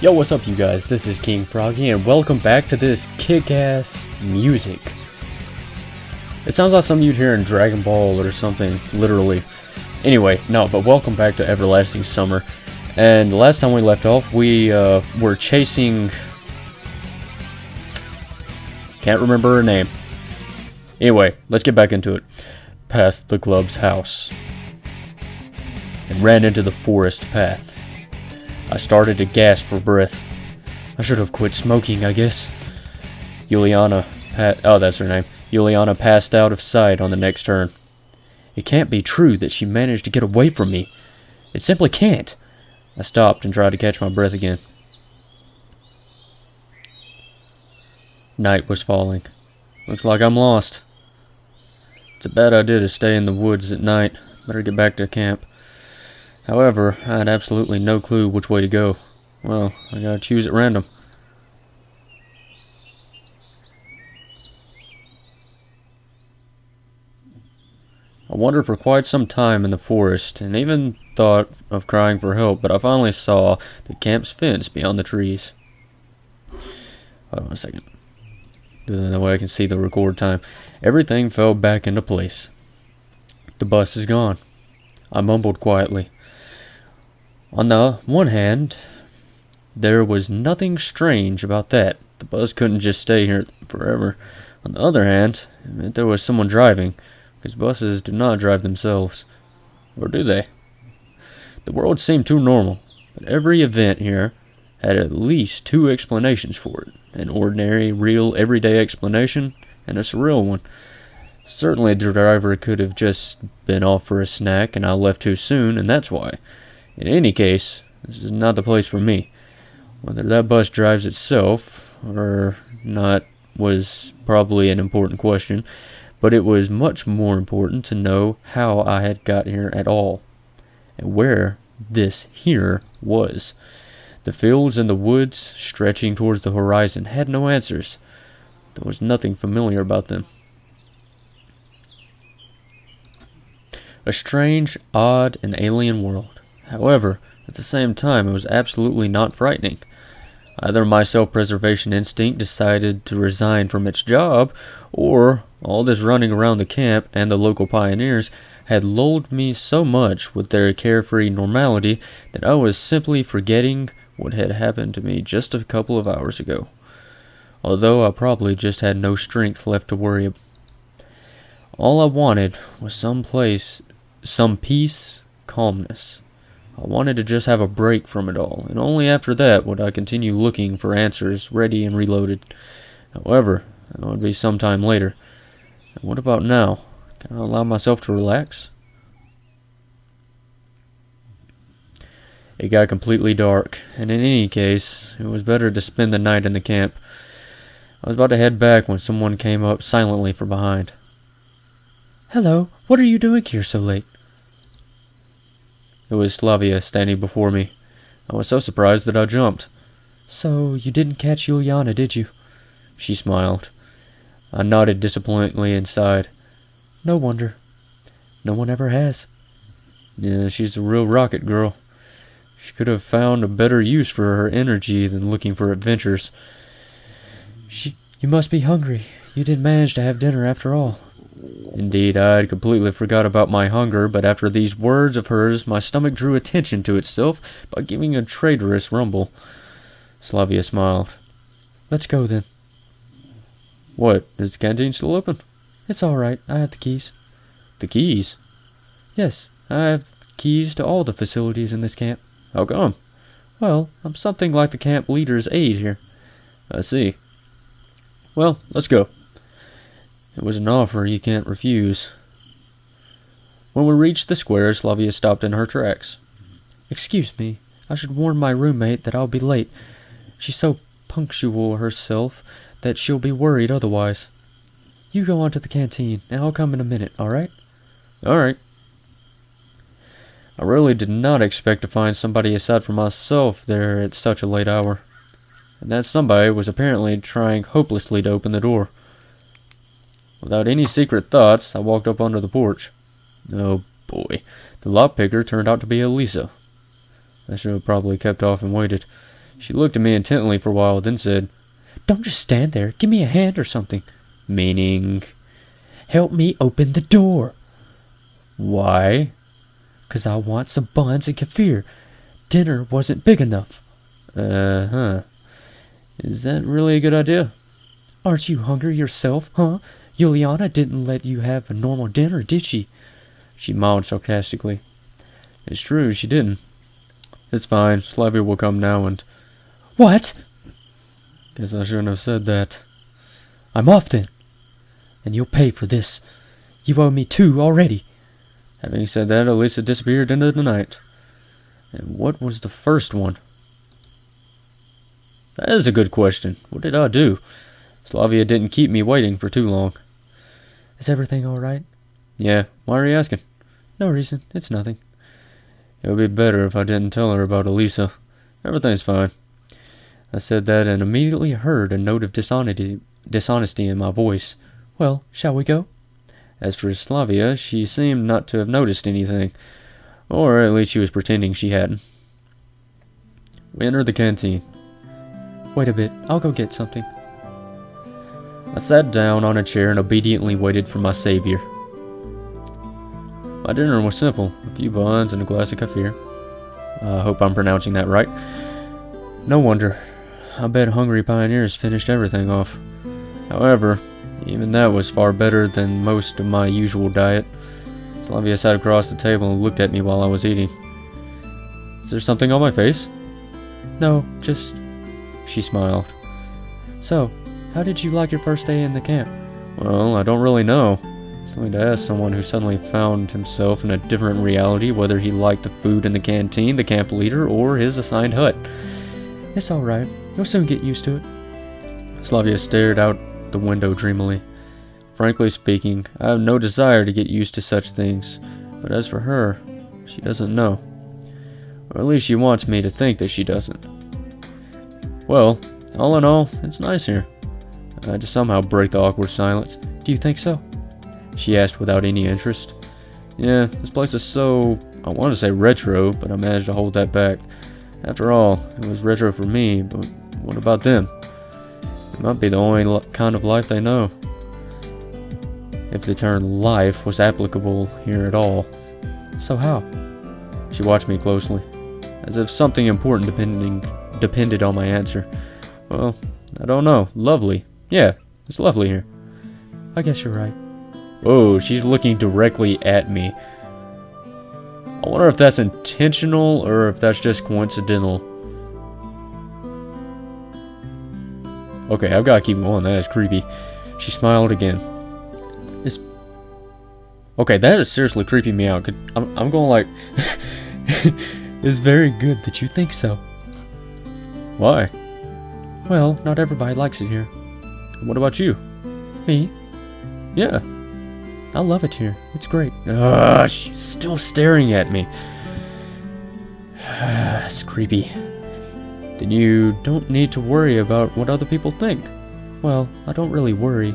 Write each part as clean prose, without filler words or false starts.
Yo, what's up you guys? This is King Froggy and welcome back to this kick-ass music. It sounds like something you'd hear in Dragon Ball or something, literally. Anyway, no, but welcome back to Everlasting Summer. And the last time we left off, we were chasing... Can't remember her name. Anyway, let's get back into it. Past the club's house. And ran into the forest path. I started to gasp for breath. I should have quit smoking, I guess. That's her name. Juliana passed out of sight on the next turn. It can't be true that she managed to get away from me. It simply can't. I stopped and tried to catch my breath again. Night was falling. Looks like I'm lost. It's a bad idea to stay in the woods at night. Better get back to camp. However, I had absolutely no clue which way to go. Well, I gotta choose at random. I wandered for quite some time in the forest, and even thought of crying for help, but I finally saw the camp's fence beyond the trees. Hold on a second. That way I can see the record time. Everything fell back into place. The bus is gone. I mumbled quietly. On the one hand, there was nothing strange about that. The bus couldn't just stay here forever. On the other hand, it meant there was someone driving, because buses do not drive themselves. Or do they? The world seemed too normal, but every event here had at least two explanations for it. An ordinary, real, everyday explanation, and a surreal one. Certainly the driver could have just been off for a snack and I left too soon, and that's why. In any case, this is not the place for me. Whether that bus drives itself or not was probably an important question, but it was much more important to know how I had got here at all, and where this here was. The fields and the woods, stretching towards the horizon, had no answers. There was nothing familiar about them. A strange, odd, and alien world. However, at the same time, it was absolutely not frightening. Either my self-preservation instinct decided to resign from its job, or all this running around the camp and the local pioneers had lulled me so much with their carefree normality that I was simply forgetting what had happened to me just a couple of hours ago. Although I probably just had no strength left to worry about. All I wanted was some peace, calmness. I wanted to just have a break from it all, and only after that would I continue looking for answers ready and reloaded. However, that would be some time later. And what about now? Can I allow myself to relax? It got completely dark, and in any case, it was better to spend the night in the camp. I was about to head back when someone came up silently from behind. "Hello, what are you doing here so late?" It was Slavia standing before me. I was so surprised that I jumped. "So, you didn't catch Juliana, did you?" She smiled. I nodded disappointedly and sighed. "No wonder. No one ever has." Yeah, she's a real rocket girl. She could have found a better use for her energy than looking for adventures. You must be hungry. You didn't manage to have dinner after all." Indeed, I had completely forgot about my hunger, but after these words of hers, my stomach drew attention to itself by giving a traitorous rumble. Slavia smiled. "Let's go, then." "What, is the canteen still open?" "It's all right. I have the keys." "The keys?" "Yes, I have keys to all the facilities in this camp." "How come?" "Well, I'm something like the camp leader's aide here." "I see. Well, let's go." It was an offer you can't refuse. When we reached the square, Slavia stopped in her tracks. "Excuse me, I should warn my roommate that I'll be late. She's so punctual herself that she'll be worried otherwise. You go on to the canteen, and I'll come in a minute, all right?" "All right." I really did not expect to find somebody aside from myself there at such a late hour. And that somebody was apparently trying hopelessly to open the door. Without any secret thoughts, I walked up onto the porch. Oh boy, the lockpicker turned out to be Elisa. I should have probably kept off and waited. She looked at me intently for a while, then said, "Don't just stand there. Give me a hand or something." Meaning? "Help me open the door." "Why?" "'Cause I want some buns and kefir. Dinner wasn't big enough." Uh-huh. Is that really a good idea? "Aren't you hungry yourself, huh? Juliana didn't let you have a normal dinner, did she?" She moaned sarcastically. It's true, she didn't. It's fine. Slavia will come now and... What? Guess I shouldn't have said that. "I'm off then. And you'll pay for this. You owe me 2 already." Having said that, Elisa disappeared into the night. And what was the first one? That is a good question. What did I do? Slavia didn't keep me waiting for too long. "Is everything alright?" "Yeah. Why are you asking?" "No reason. It's nothing." It would be better if I didn't tell her about Elisa. Everything's fine. I said that and immediately heard a note of dishonesty in my voice. "Well, shall we go?" As for Slavia, she seemed not to have noticed anything, or at least she was pretending she hadn't. We entered the canteen. "Wait a bit, I'll go get something." I sat down on a chair and obediently waited for my savior. My dinner was simple, a few buns and a glass of kefir. I hope I'm pronouncing that right. No wonder. I bet hungry pioneers finished everything off. However, even that was far better than most of my usual diet. Slavia sat across the table and looked at me while I was eating. "Is there something on my face?" "No, just..." She smiled. "So, how did you like your first day in the camp?" "Well, I don't really know. Something to ask someone who suddenly found himself in a different reality, whether he liked the food in the canteen, the camp leader, or his assigned hut." "It's alright. You'll soon get used to it." Slavia stared out the window dreamily. Frankly speaking, I have no desire to get used to such things, but as for her, she doesn't know. Or at least she wants me to think that she doesn't. Well, all in all, it's nice here. I had to somehow break the awkward silence. "Do you think so?" She asked without any interest. "Yeah, this place is so, I want to say retro, but I managed to hold that back. After all, it was retro for me, but what about them? It might be the only kind of life they know. If the term life was applicable here at all." "So how?" She watched me closely, as if something important depended on my answer. "Well, I don't know. Lovely. Yeah, it's lovely here." "I guess you're right." Whoa, she's looking directly at me. I wonder if that's intentional or if that's just coincidental. Okay, I've got to keep going. That is creepy. She smiled again. Okay, that is seriously creeping me out. I'm going like... "It's very good that you think so." Why? "Well, not everybody likes it here." What about you? "Me? Yeah. I love it here. It's great." She's still staring at me. That's creepy. Then you don't need to worry about what other people think. "Well, I don't really worry."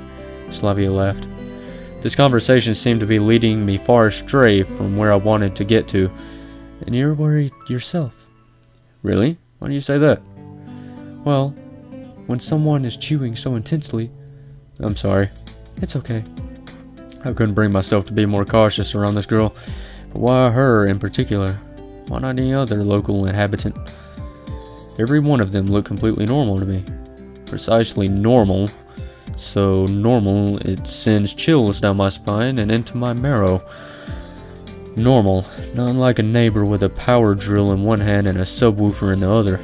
Slavia laughed. This conversation seemed to be leading me far astray from where I wanted to get to. "And you're worried yourself." Really? Why do you say that? "Well, when someone is chewing so intensely..." I'm sorry. "It's okay." I couldn't bring myself to be more cautious around this girl. But why her in particular? Why not any other local inhabitant? Every one of them looked completely normal to me. Precisely normal. So normal, it sends chills down my spine and into my marrow. Normal, not like a neighbor with a power drill in one hand and a subwoofer in the other.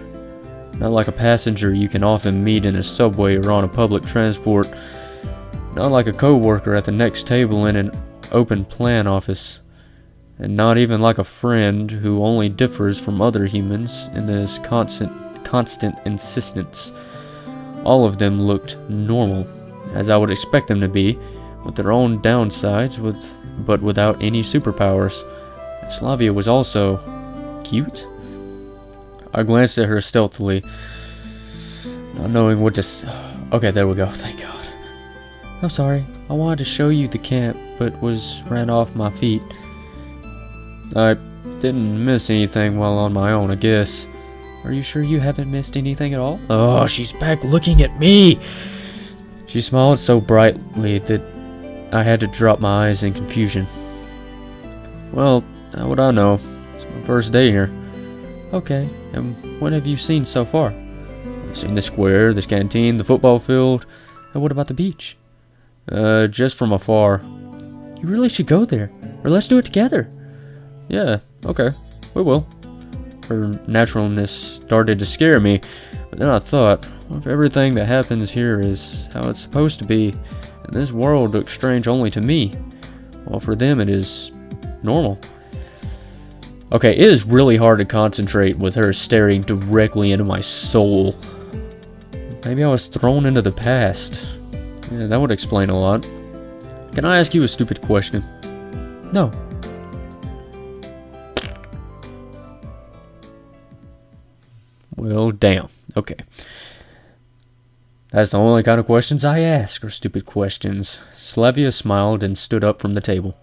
Not like a passenger you can often meet in a subway or on a public transport. Not like a co-worker at the next table in an open plan office. And not even like a friend who only differs from other humans in his constant insistence. All of them looked normal, as I would expect them to be, with their own downsides, but without any superpowers. Slavia was also cute. I glanced at her stealthily, not knowing what to Okay, there we go, thank God. "I'm sorry, I wanted to show you the camp, but ran off my feet." I didn't miss anything while on my own, I guess. Are you sure you haven't missed anything at all? Oh, she's back looking at me! She smiled so brightly that I had to drop my eyes in confusion. Well, how would I know? It's my first day here. Okay, and what have you seen so far? I've seen the square, this canteen, the football field. And what about the beach? Just from afar. You really should go there, or let's do it together. Yeah, okay, we will. Her naturalness started to scare me, but then I thought, what if everything that happens here is how it's supposed to be, and this world looks strange only to me, while for them it is normal? Okay, it is really hard to concentrate with her staring directly into my soul. Maybe I was thrown into the past. Yeah, that would explain a lot. Can I ask you a stupid question? No. Well, damn. Okay. That's the only kind of questions I ask, are stupid questions. Slavia smiled and stood up from the table.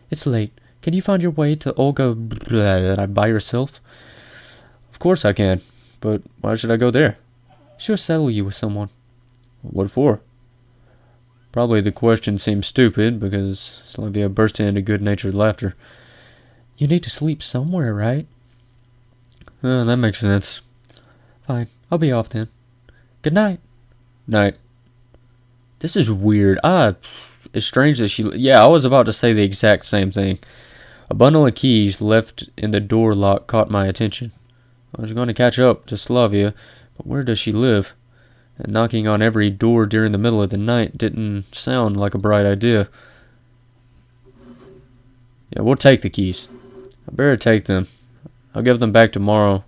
It's late. Can you find your way to Olga by yourself? Of course I can, but why should I go there? She'll settle you with someone. What for? Probably the question seemed stupid because Slavia burst into good-natured laughter. You need to sleep somewhere, right? That makes sense. Fine, I'll be off then. Good night. Night. This is weird. It's strange that she... Yeah, I was about to say the exact same thing. A bundle of keys left in the door lock caught my attention. I was going to catch up to Slavia, but where does she live? And knocking on every door during the middle of the night didn't sound like a bright idea. Yeah, we'll take the keys. I better take them. I'll give them back tomorrow.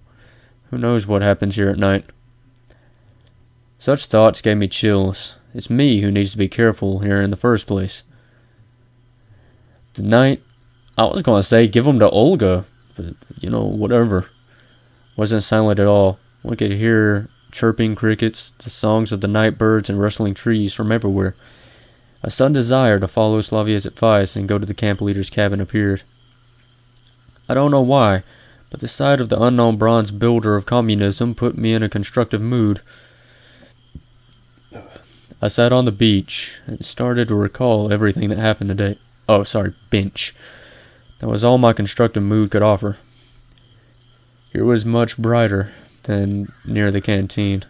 Who knows what happens here at night? Such thoughts gave me chills. It's me who needs to be careful here in the first place. The night, I was going to say give them to Olga, but, whatever. Wasn't silent at all. One could hear chirping crickets, the songs of the night birds, and rustling trees from everywhere. A sudden desire to follow Slavia's advice and go to the camp leader's cabin appeared. I don't know why, but the sight of the unknown bronze builder of communism put me in a constructive mood. I sat on the beach and started to recall everything that happened today. Oh, sorry, bench. That was all my constructive mood could offer. Here was much brighter than near the canteen,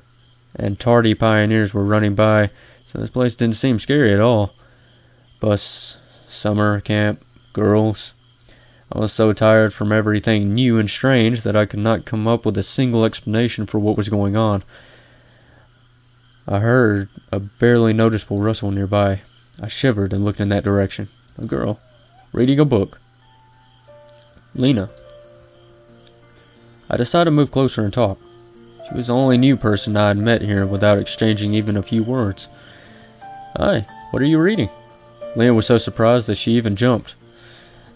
and tardy pioneers were running by, so this place didn't seem scary at all. Bus, summer camp, girls. I was so tired from everything new and strange that I could not come up with a single explanation for what was going on. I heard a barely noticeable rustle nearby. I shivered and looked in that direction. A girl, reading a book. Lena. I decided to move closer and talk. She was the only new person I had met here without exchanging even a few words. Hi, what are you reading? Lena was so surprised that she even jumped.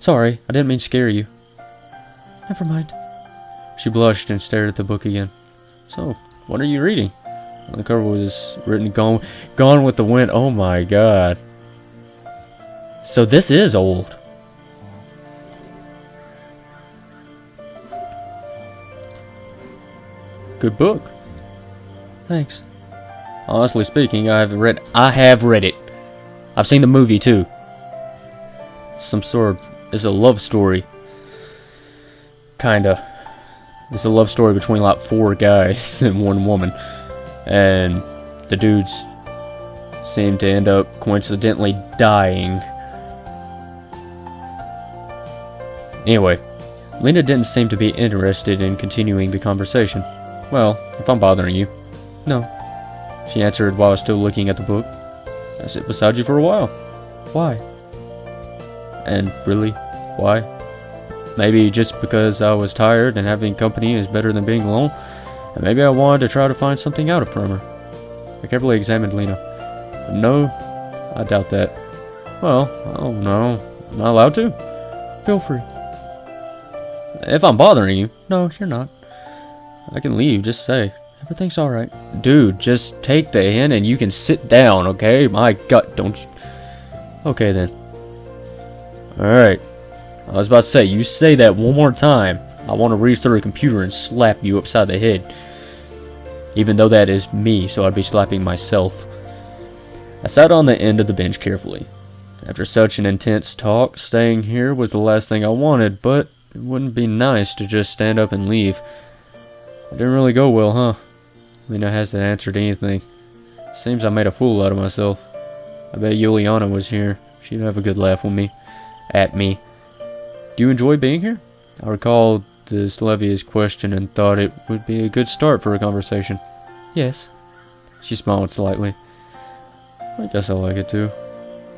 Sorry, I didn't mean to scare you. Never mind. She blushed and stared at the book again. So, what are you reading? On the cover was written, Gone with the Wind. Oh my god. So this is old. Good book. Thanks. Honestly speaking, I have read it. I've seen the movie too. It's a love story. Kinda. It's a love story between like 4 guys and 1 woman. And the dudes seem to end up coincidentally dying. Anyway, Lena didn't seem to be interested in continuing the conversation. Well, if I'm bothering you. No. She answered while I was still looking at the book. I sit beside you for a while. Why? And really, why? Maybe just because I was tired and having company is better than being alone. And maybe I wanted to try to find something out from her. I carefully examined Lena. No, I doubt that. Well, oh no. Am I allowed to? Feel free. If I'm bothering you. No, you're not. I can leave, just say. Everything's alright. Dude, just take the hint and you can sit down, okay? My god, don't you... Okay then. Alright. I was about to say, you say that one more time, I want to reach through a computer and slap you upside the head. Even though that is me, so I'd be slapping myself. I sat on the end of the bench carefully. After such an intense talk, staying here was the last thing I wanted, but it wouldn't be nice to just stand up and leave. It didn't really go well, huh? Lena hasn't answered anything. Seems I made a fool out of myself. I bet Juliana was here. She'd have a good laugh with me. At me. Do you enjoy being here? I recalled this Levia's question and thought it would be a good start for a conversation. Yes. She smiled slightly. I guess I like it too.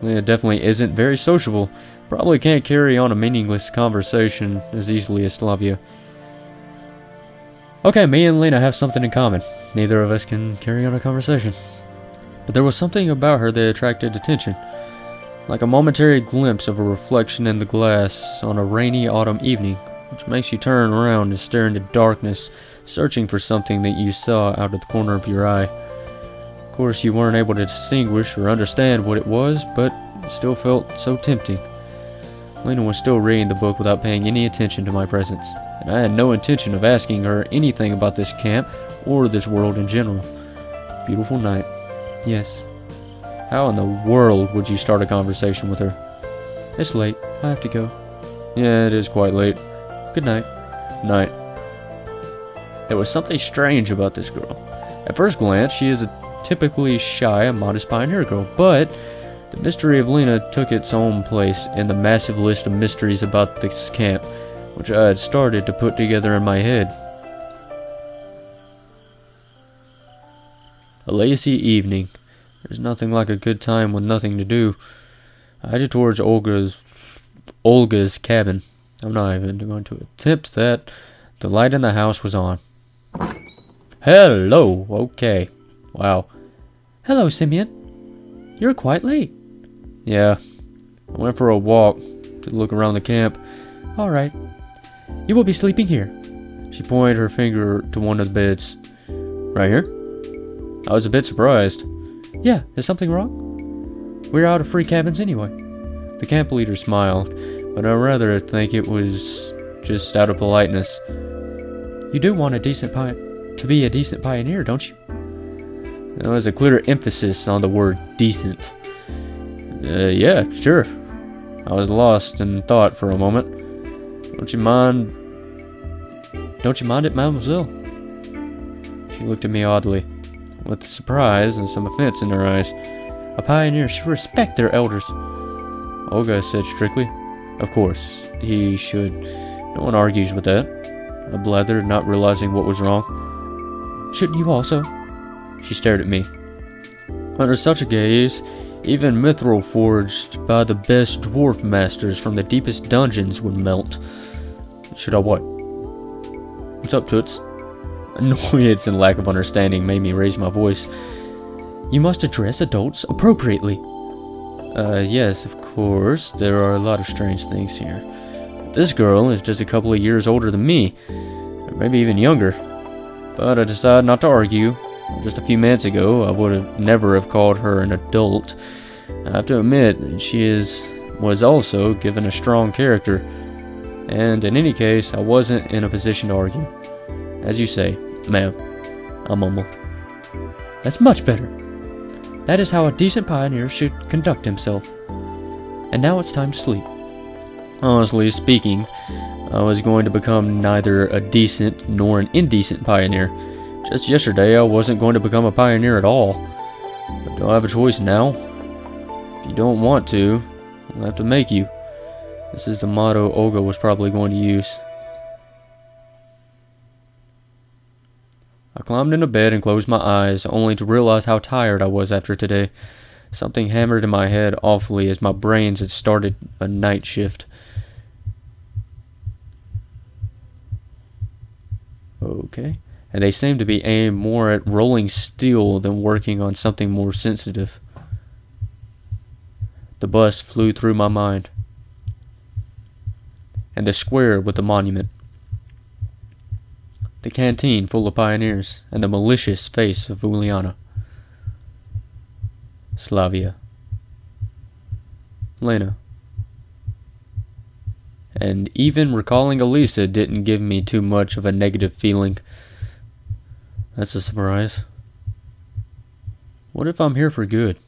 Lena definitely isn't very sociable. Probably can't carry on a meaningless conversation as easily as Slavia. Okay, me and Lena have something in common. Neither of us can carry on a conversation. But there was something about her that attracted attention. Like a momentary glimpse of a reflection in the glass on a rainy autumn evening, which makes you turn around and stare into darkness, searching for something that you saw out of the corner of your eye. Of course, you weren't able to distinguish or understand what it was, but it still felt so tempting. Lena was still reading the book without paying any attention to my presence, and I had no intention of asking her anything about this camp or this world in general. Beautiful night. Yes. How in the world would you start a conversation with her? It's late. I have to go. Yeah, it is quite late. Good night. Night. There was something strange about this girl. At first glance, she is a typically shy and modest pioneer girl, but the mystery of Lena took its own place in the massive list of mysteries about this camp, which I had started to put together in my head. A lazy evening. There's nothing like a good time with nothing to do. I headed towards Olga's cabin. I'm not even going to attempt that. The light in the house was on. Hello. Okay. Wow. Hello, Simeon. You're quite late. Yeah. I went for a walk to look around the camp. All right. You will be sleeping here. She pointed her finger to one of the beds. Right here? I was a bit surprised. Yeah, is something wrong? We're out of free cabins anyway. The camp leader smiled, but I rather think it was just out of politeness. You do want to be a decent pioneer, don't you? There was a clear emphasis on the word decent. Yeah, sure. I was lost in thought for a moment. Don't you mind it, mademoiselle? She looked at me oddly, with surprise and some offense in her eyes. A pioneer should respect their elders. Olga said strictly. Of course, he should. No one argues with that. I blathered, not realizing what was wrong. Shouldn't you also? She stared at me. Under such a gaze, even mithril forged by the best dwarf masters from the deepest dungeons would melt. Should I what? What's up, Toots? Annoyance and lack of understanding made me raise my voice. You must address adults appropriately. Yes, of course. There are a lot of strange things here. But this girl is just a couple of years older than me, or maybe even younger. But I decided not to argue. Just a few minutes ago, I would have never have called her an adult. I have to admit that she was also given a strong character. And in any case, I wasn't in a position to argue. As you say, ma'am, I mumbled. That's much better. That is how a decent pioneer should conduct himself. And now it's time to sleep. Honestly speaking, I was going to become neither a decent nor an indecent pioneer. Just yesterday, I wasn't going to become a pioneer at all. But do I have a choice now? If you don't want to, I'll have to make you. This is the motto Olga was probably going to use. I climbed into bed and closed my eyes, only to realize how tired I was after today. Something hammered in my head awfully as my brains had started a night shift. Okay. And they seemed to be aimed more at rolling steel than working on something more sensitive. The bus flew through my mind. And the square with the monument. The canteen full of pioneers, and the malicious face of Juliana. Slavia. Lena. and even recalling Elisa didn't give me too much of a negative feeling. That's a surprise. What if I'm here for good?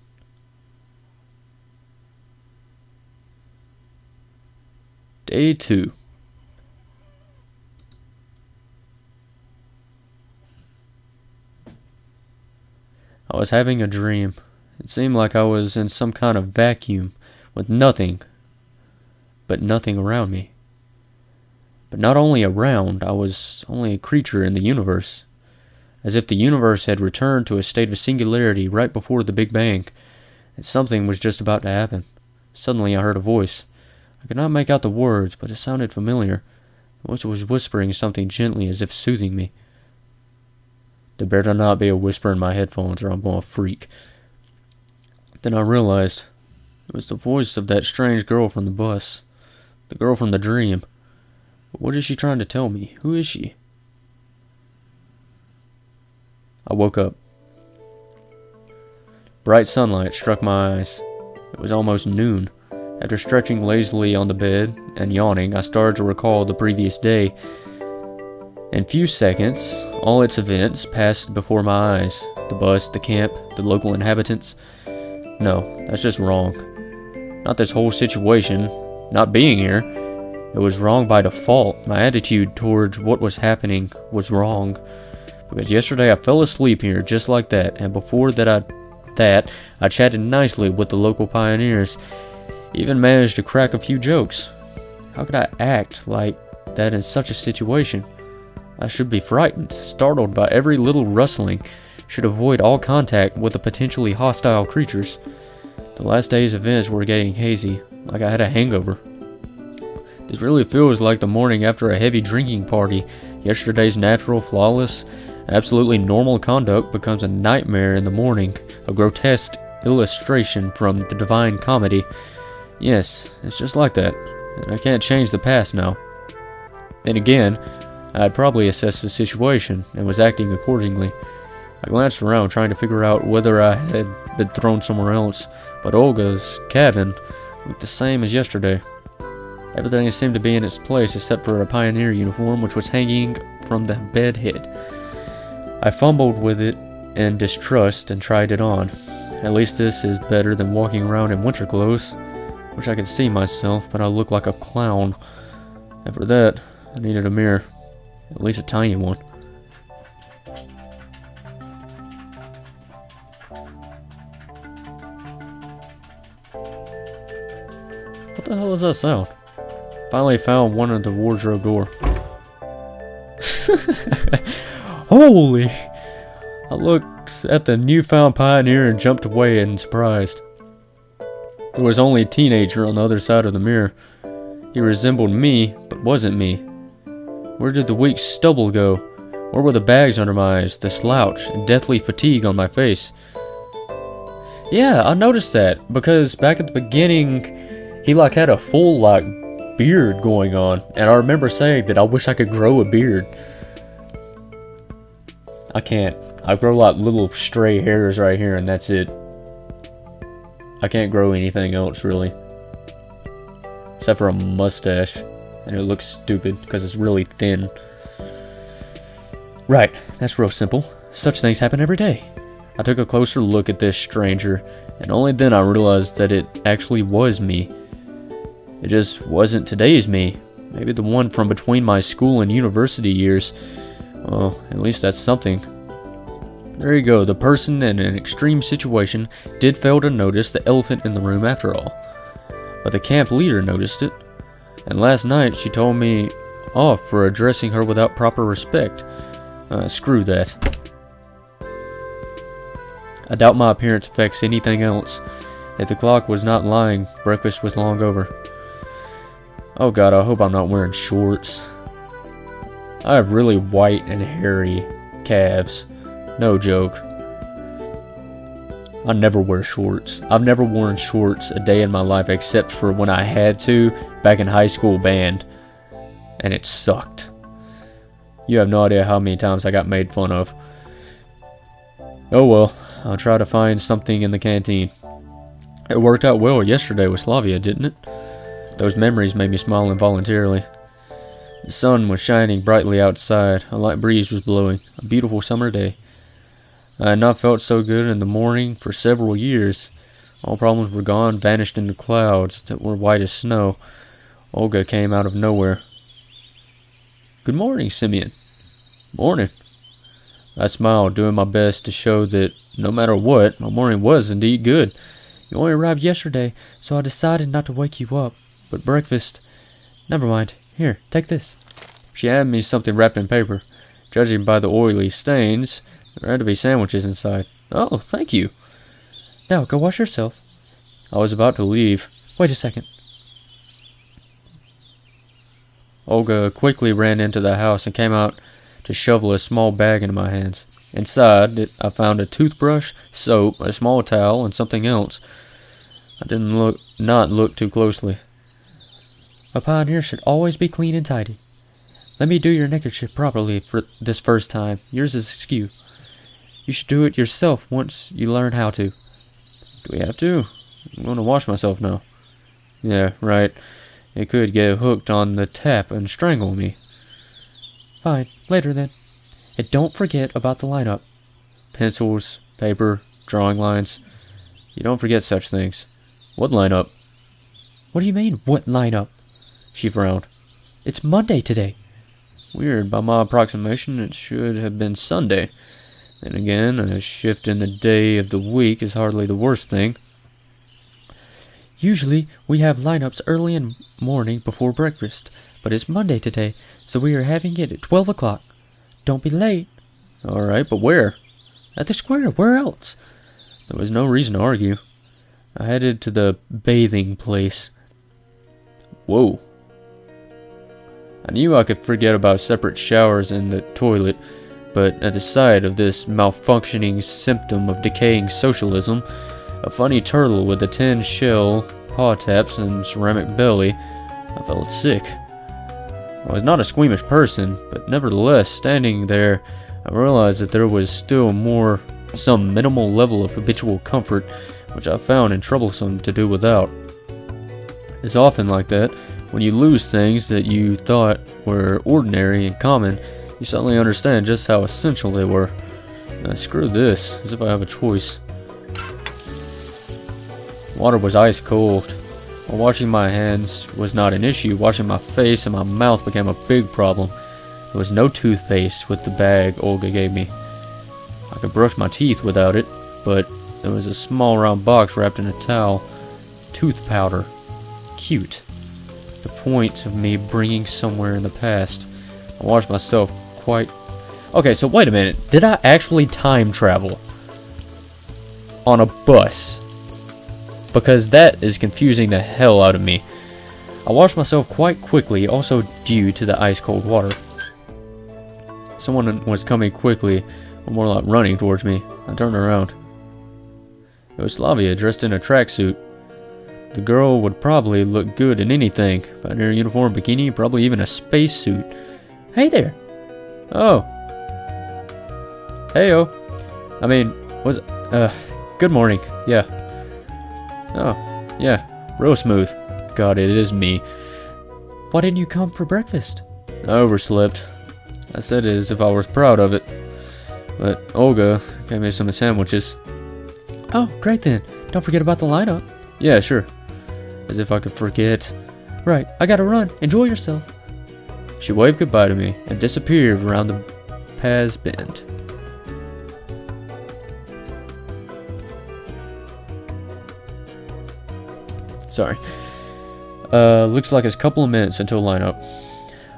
Day 2. I was having a dream. It seemed like I was in some kind of vacuum, with nothing around me. But not only around, I was only a creature in the universe. As if the universe had returned to a state of singularity right before the Big Bang, and something was just about to happen. Suddenly I heard a voice. I could not make out the words, but it sounded familiar. The voice was whispering something gently as if soothing me. There better not be a whisper in my headphones or I'm going to freak. Then I realized it was the voice of that strange girl from the bus. The girl from the dream. But what is she trying to tell me? Who is she? I woke up. Bright sunlight struck my eyes. It was almost noon. After stretching lazily on the bed and yawning, I started to recall the previous day. In few seconds, all its events passed before my eyes. The bus, the camp, the local inhabitants. No, that's just wrong. Not this whole situation, not being here. It was wrong by default. My attitude towards what was happening was wrong. Because yesterday I fell asleep here just like that, and before that I chatted nicely with the local pioneers. Even managed to crack a few jokes. How could I act like that in such a situation? I should be frightened, startled by every little rustling, should avoid all contact with the potentially hostile creatures. The last day's events were getting hazy, like I had a hangover. This really feels like the morning after a heavy drinking party. Yesterday's natural, flawless, absolutely normal conduct becomes a nightmare in the morning, a grotesque illustration from the Divine Comedy. Yes, it's just like that, and I can't change the past now. Then again, I had probably assessed the situation and was acting accordingly. I glanced around trying to figure out whether I had been thrown somewhere else, but Olga's cabin looked the same as yesterday. Everything seemed to be in its place except for a pioneer uniform which was hanging from the bed head. I fumbled with it in distrust and tried it on. At least this is better than walking around in winter clothes. Wish I could see myself, but I look like a clown. And for that, I needed a mirror. At least a tiny one. What the hell is that sound? Finally found one at the wardrobe door. Holy! I looked at the newfound pioneer and jumped away in surprise. There was only a teenager on the other side of the mirror. He resembled me, but wasn't me. Where did the weak stubble go? Where were the bags under my eyes, the slouch, and deathly fatigue on my face? Yeah, I noticed that, because back at the beginning, he had a full, beard going on, and I remember saying that I wish I could grow a beard. I can't. I grow little stray hairs right here, and that's it. I can't grow anything else, really. Except for a mustache. And it looks stupid, because it's really thin. Right, that's real simple. Such things happen every day. I took a closer look at this stranger, and only then I realized that it actually was me. It just wasn't today's me. Maybe the one from between my school and university years. Well, at least that's something. There you go, the person in an extreme situation did fail to notice the elephant in the room after all. But the camp leader noticed it. And last night she told me off for addressing her without proper respect. Screw that. I doubt my appearance affects anything else. If the clock was not lying, breakfast was long over. Oh god, I hope I'm not wearing shorts. I have really white and hairy calves. No joke. I never wear shorts. I've never worn shorts a day in my life except for when I had to back in high school band. And it sucked. You have no idea how many times I got made fun of. Oh well, I'll try to find something in the canteen. It worked out well yesterday with Slavia, didn't it? Those memories made me smile involuntarily. The sun was shining brightly outside. A light breeze was blowing. A beautiful summer day. I had not felt so good in the morning for several years. All problems were gone, vanished into clouds that were white as snow. Olga came out of nowhere. "Good morning, Simeon." "Morning." I smiled, doing my best to show that, no matter what, my morning was indeed good. "You only arrived yesterday, so I decided not to wake you up. But breakfast... Never mind. Here, take this." She handed me something wrapped in paper. Judging by the oily stains, there had to be sandwiches inside. "Oh, thank you." "Now, go wash yourself." I was about to leave. "Wait a second." Olga quickly ran into the house and came out to shovel a small bag into my hands. Inside it, I found a toothbrush, soap, a small towel, and something else. I didn't not look too closely. A pioneer should always be clean and tidy. Let me do your neckerchief properly for this first time. Yours is askew. You should do it yourself once you learn how to. Do we have to? I'm going to wash myself now. Yeah, right. It could get hooked on the tap and strangle me. Fine, later then. And don't forget about the lineup. Pencils, paper, drawing lines. You don't forget such things. What lineup? What do you mean, what lineup? She frowned. It's Monday today. Weird. By my approximation, it should have been Sunday. Then again, a shift in the day of the week is hardly the worst thing. Usually, we have lineups early in the morning before breakfast, but it's Monday today, so we are having it at 12 o'clock. Don't be late. All right, but where? At the square. Where else? There was no reason to argue. I headed to the bathing place. Whoa. I knew I could forget about separate showers and the toilet, but at the sight of this malfunctioning symptom of decaying socialism, a funny turtle with a tin shell, paw taps, and ceramic belly, I felt sick. I was not a squeamish person, but nevertheless, standing there, I realized that there was still some minimal level of habitual comfort, which I found it troublesome to do without. It's often like that. When you lose things that you thought were ordinary and common, you suddenly understand just how essential they were. Screw this, as if I have a choice. Water was ice cold. While washing my hands was not an issue, washing my face and my mouth became a big problem. There was no toothpaste with the bag Olga gave me. I could brush my teeth without it, but there was a small round box wrapped in a towel. Tooth powder. Cute. The point of me bringing somewhere in the past. I washed myself quite... Okay, so wait a minute. Did I actually time travel on a bus? Because that is confusing the hell out of me. I washed myself quite quickly, also due to the ice-cold water. Someone was coming quickly, or more like running towards me. I turned around. It was Slavia, dressed in a tracksuit. The girl would probably look good in anything. Pioneer uniform, bikini, probably even a spacesuit. Hey there. Oh. Heyo. I mean, good morning. Yeah. Oh, yeah. Real smooth. God, it is me. Why didn't you come for breakfast? I overslept. I said it as if I was proud of it. But Olga gave me some sandwiches. Oh, great then. Don't forget about the lineup. Yeah, sure. As if I could forget. Right, I gotta run. Enjoy yourself. She waved goodbye to me and disappeared around the Paz bend. Sorry. Looks like it's a couple of minutes until lineup.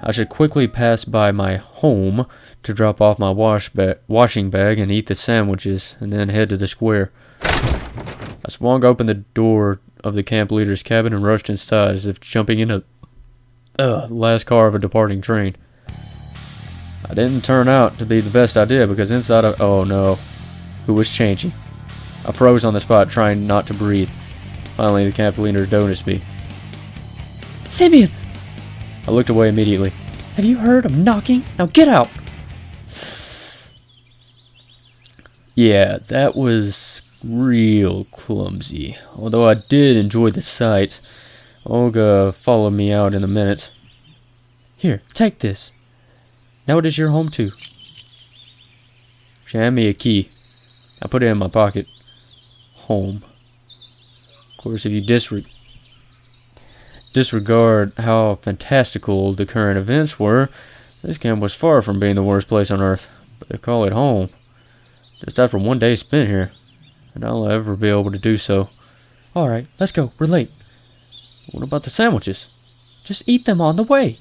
I should quickly pass by my home to drop off my washing bag and eat the sandwiches, and then head to the square. I swung open the door of the camp leader's cabin and rushed inside as if jumping into the last car of a departing train. I didn't turn out to be the best idea because inside of... Oh no. Who was changing? I froze on the spot, trying not to breathe. Finally, the camp leader noticed me. Simeon! I looked away immediately. Have you heard him knocking? Now get out! Yeah, that was real clumsy. Although I did enjoy the sight. Olga followed me out in a minute. Here, take this. Now it is your home too. She handed me a key. I put it in my pocket. Home. Of course, if you disregard how fantastical the current events were, this camp was far from being the worst place on earth. But they call it home. Just after one day spent here. And I'll ever be able to do so. Alright, let's go. We're late. What about the sandwiches? Just eat them on the way.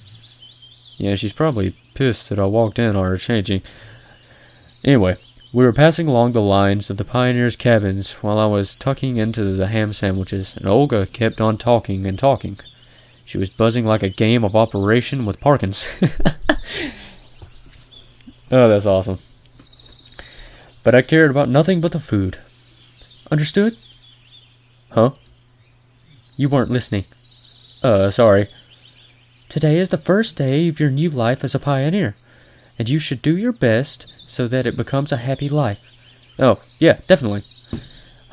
Yeah, she's probably pissed that I walked in on her changing. Anyway, we were passing along the lines of the pioneers' cabins while I was tucking into the ham sandwiches, and Olga kept on talking and talking. She was buzzing like a game of Operation with Parkins. Oh, that's awesome. But I cared about nothing but the food. Understood? Huh? You weren't listening. Sorry. Today is the first day of your new life as a pioneer, and you should do your best so that it becomes a happy life. Oh, yeah, definitely.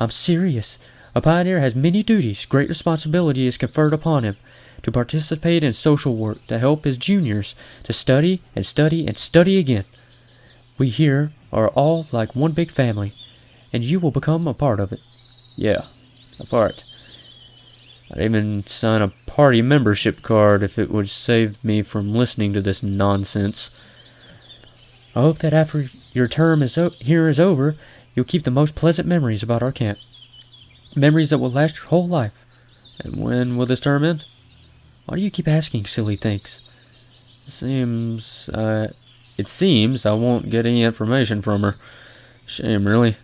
I'm serious. A pioneer has many duties. Great responsibility is conferred upon him to participate in social work, to help his juniors, to study and study and study again. We here are all like one big family, and you will become a part of it. Yeah, a part. I'd even sign a party membership card if it would save me from listening to this nonsense. I hope that after your term here is over, you'll keep the most pleasant memories about our camp. Memories that will last your whole life. And when will this term end? Why do you keep asking silly things? It seems I won't get any information from her. Shame, really.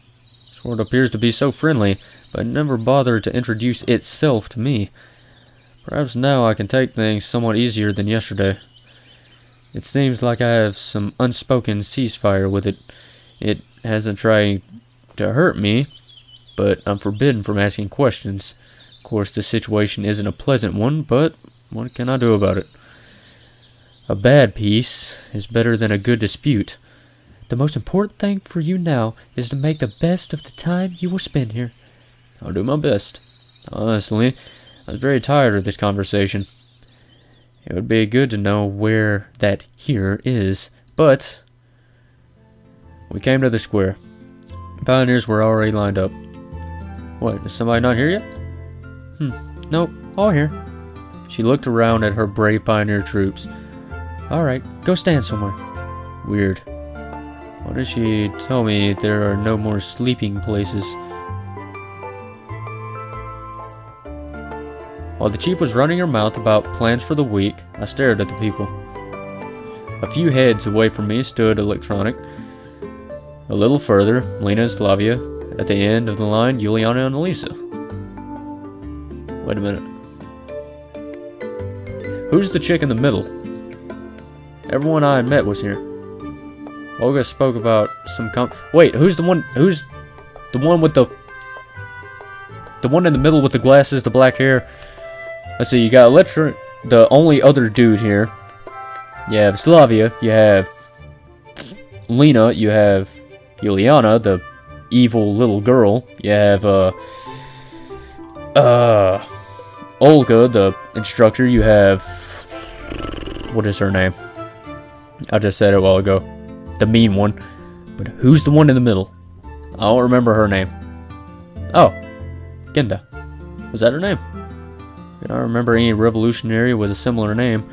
Sword appears to be so friendly, but never bothered to introduce itself to me. Perhaps now I can take things somewhat easier than yesterday. It seems like I have some unspoken ceasefire with it. It hasn't tried to hurt me, but I'm forbidden from asking questions. Of course, the situation isn't a pleasant one, but what can I do about it? A bad peace is better than a good dispute. The most important thing for you now is to make the best of the time you will spend here. I'll do my best. Honestly, I was very tired of this conversation. It would be good to know where that here is, but we came to the square. Pioneers were already lined up. What, is somebody not here yet? Nope, all here. She looked around at her brave pioneer troops. Alright, go stand somewhere. Weird. Why does she tell me there are no more sleeping places? While the chief was running her mouth about plans for the week, I stared at the people. A few heads away from me stood Electronic. A little further, Lena and Slavia. At the end of the line, Juliana and Elisa. Wait a minute. Who's the chick in the middle? Everyone I had met was here. Olga spoke about some Wait, who's the one with the one in the middle with the glasses, the black hair? Let's see, you got the only other dude here. You have Slavia, you have Lena, you have Juliana, the evil little girl. You have Olga, the instructor. You have, what is her name? I just said it a while ago. The mean one. But who's the one in the middle? I don't remember her name. Oh, Genda. Was that her name? I don't remember any revolutionary with a similar name.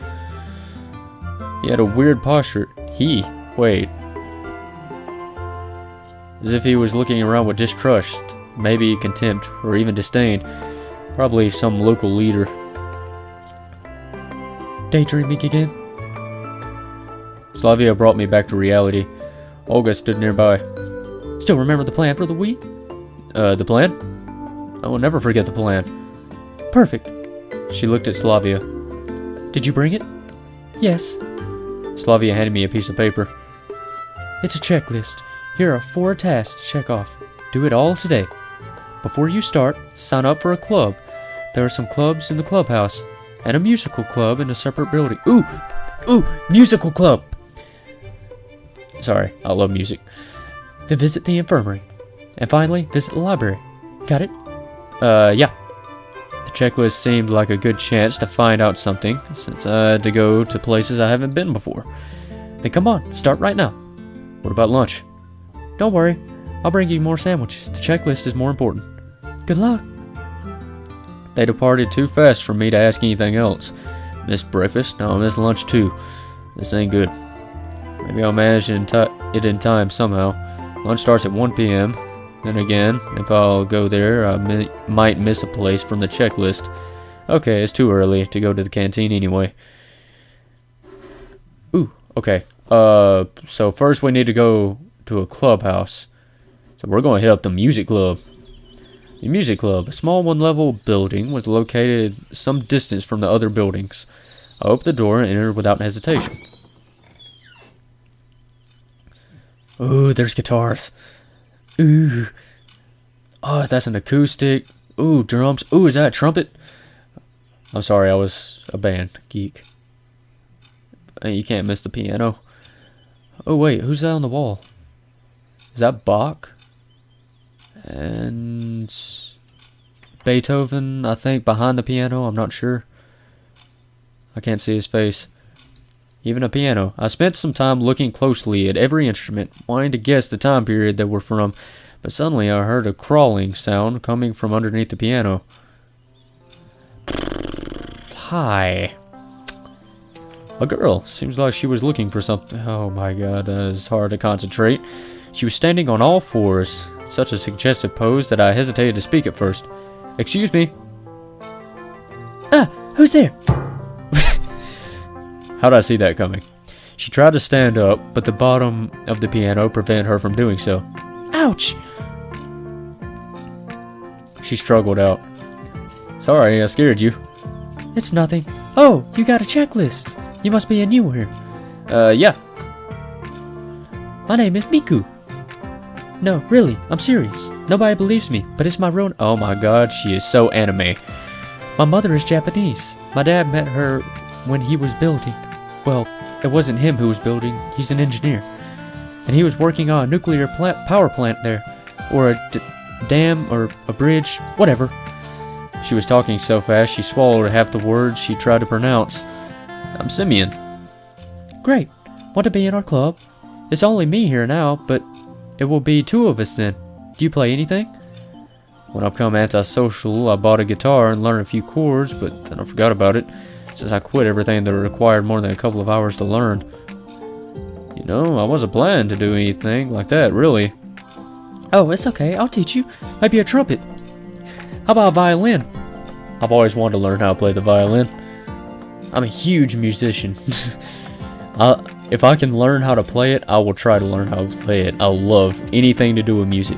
He had a weird posture. Wait. As if he was looking around with distrust, maybe contempt, or even disdain. Probably some local leader. Daydreaming again? Slavia brought me back to reality. Olga stood nearby. Still remember the plan for the week? The plan? I will never forget the plan. Perfect. She looked at Slavia. Did you bring it? Yes. Slavia handed me a piece of paper. It's a checklist. Here are 4 tasks to check off. Do it all today. Before you start, sign up for a club. There are some clubs in the clubhouse, and a musical club in a separate building. Ooh, musical club! Sorry, I love music. Then visit the infirmary. And finally, visit the library. Got it? Yeah. The checklist seemed like a good chance to find out something, since I had to go to places I haven't been before. Then come on, start right now. What about lunch? Don't worry, I'll bring you more sandwiches. The checklist is more important. Good luck. They departed too fast for me to ask anything else. Missed breakfast, now I missed lunch too. This ain't good. Maybe I'll manage it in time somehow. Lunch starts at 1 p.m. Then again, if I'll go there, I might miss a place from the checklist. Okay, it's too early to go to the canteen anyway. Ooh, okay. So first we need to go to a clubhouse. So we're going to hit up the music club. The music club, a small one-level building, was located some distance from the other buildings. I opened the door and entered without hesitation. Ooh, there's guitars. Ooh. Oh, that's an acoustic. Ooh, drums. Ooh, is that a trumpet? I'm sorry, I was a band geek. You can't miss the piano. Oh, wait, who's that on the wall? Is that Bach? And Beethoven, I think, behind the piano. I'm not sure. I can't see his face. Even a piano. I spent some time looking closely at every instrument, wanting to guess the time period they were from, but suddenly I heard a crawling sound coming from underneath the piano. Hi. A girl. Seems like she was looking for something. Oh my god, that is hard to concentrate. She was standing on all fours, such a suggestive pose that I hesitated to speak at first. Excuse me. Ah, who's there? How'd I see that coming? She tried to stand up, but the bottom of the piano prevented her from doing so. Ouch! She struggled out. Sorry, I scared you. It's nothing. Oh, you got a checklist. You must be a new here. Yeah. My name is Miku. No, really, I'm serious. Nobody believes me, but it's my real... Oh my god, she is so anime. My mother is Japanese. My dad met her when he was building. Well, it wasn't him who was building. He's an engineer. And he was working on a nuclear power plant there. Or a dam, or a bridge, whatever. She was talking so fast she swallowed half the words she tried to pronounce. I'm Simeon. Great. Want to be in our club? It's only me here now, but it will be two of us then. Do you play anything? When I become antisocial, I bought a guitar and learned a few chords, but then I forgot about it, since I quit everything that required more than a couple of hours to learn. You know, I wasn't planning to do anything like that, really. Oh, it's okay. I'll teach you. Maybe a trumpet. How about a violin? I've always wanted to learn how to play the violin. I'm a huge musician. If I can learn how to play it, I will try to learn how to play it. I love anything to do with music.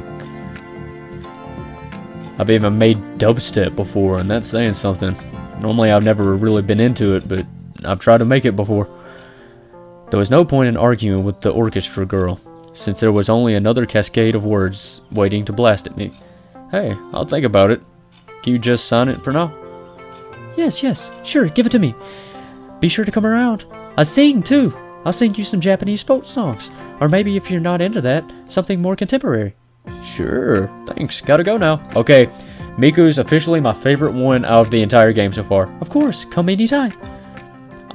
I've even made dubstep before, and that's saying something. Normally I've never really been into it, but I've tried to make it before. There was no point in arguing with the orchestra girl, since there was only another cascade of words waiting to blast at me. Hey, I'll think about it. Can you just sign it for now? Yes, sure, give it to me. Be sure to come around. I sing too. I'll sing you some Japanese folk songs. Or maybe if you're not into that, something more contemporary. Sure, thanks. Gotta go now. Okay, Miku's officially my favorite one out of the entire game so far. Of course, come anytime.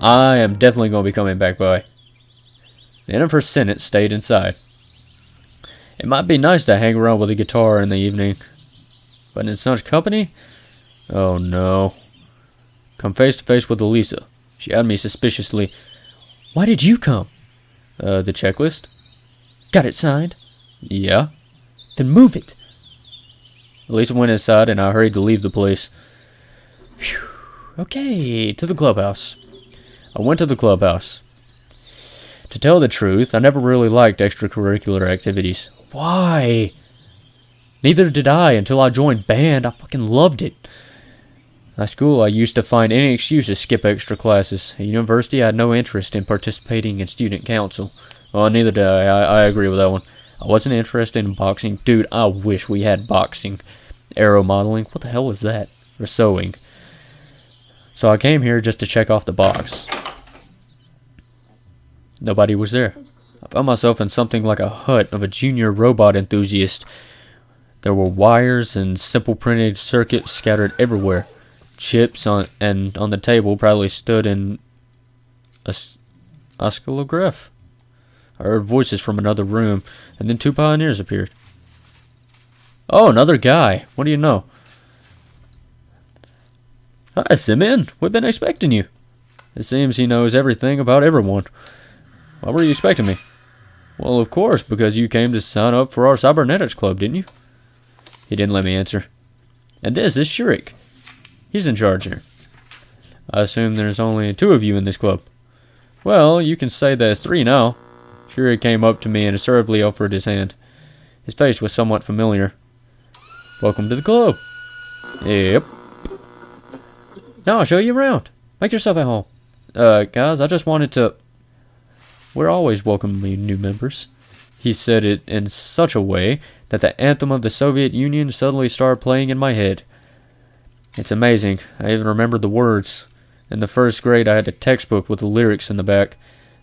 I am definitely going to be coming back by. The end of her sentence stayed inside. It might be nice to hang around with a guitar in the evening, but in such company? Oh no. Come face to face with Elisa. She eyed me suspiciously. Why did you come? The checklist? Got it signed? Yeah. Then move it. Elisa went inside and I hurried to leave the place. Phew. Okay, to the clubhouse. I went to the clubhouse. To tell the truth, I never really liked extracurricular activities. Why? Neither did I until I joined band. I fucking loved it. At school, I used to find any excuse to skip extra classes. At university, I had no interest in participating in student council. Well, neither did I. I agree with that one. I wasn't interested in boxing. Dude, I wish we had boxing. Aero modeling. What the hell is that? Or sewing. So I came here just to check off the box. Nobody was there. I found myself in something like a hut of a junior robot enthusiast. There were wires and simple printed circuits scattered everywhere. chips on the table probably stood in a oscillograph. I heard voices from another room, and then 2 pioneers appeared. Oh, another guy. What do you know? Hi, Simeon. We've been expecting you. It seems he knows everything about everyone. Why were you expecting me? Well, of course, because you came to sign up for our cybernetics club, didn't you? He didn't let me answer. And this is Shurik. He's in charge here. I assume there's only 2 of you in this club. Well, you can say there's 3 now. Shurik came up to me and assertively offered his hand. His face was somewhat familiar. Welcome to the club. Yep. Now I'll show you around. Make yourself at home. Guys, I just wanted to... We're always welcoming new members. He said it in such a way that the anthem of the Soviet Union suddenly started playing in my head. It's amazing. I even remembered the words. In the 1st grade, I had a textbook with the lyrics in the back.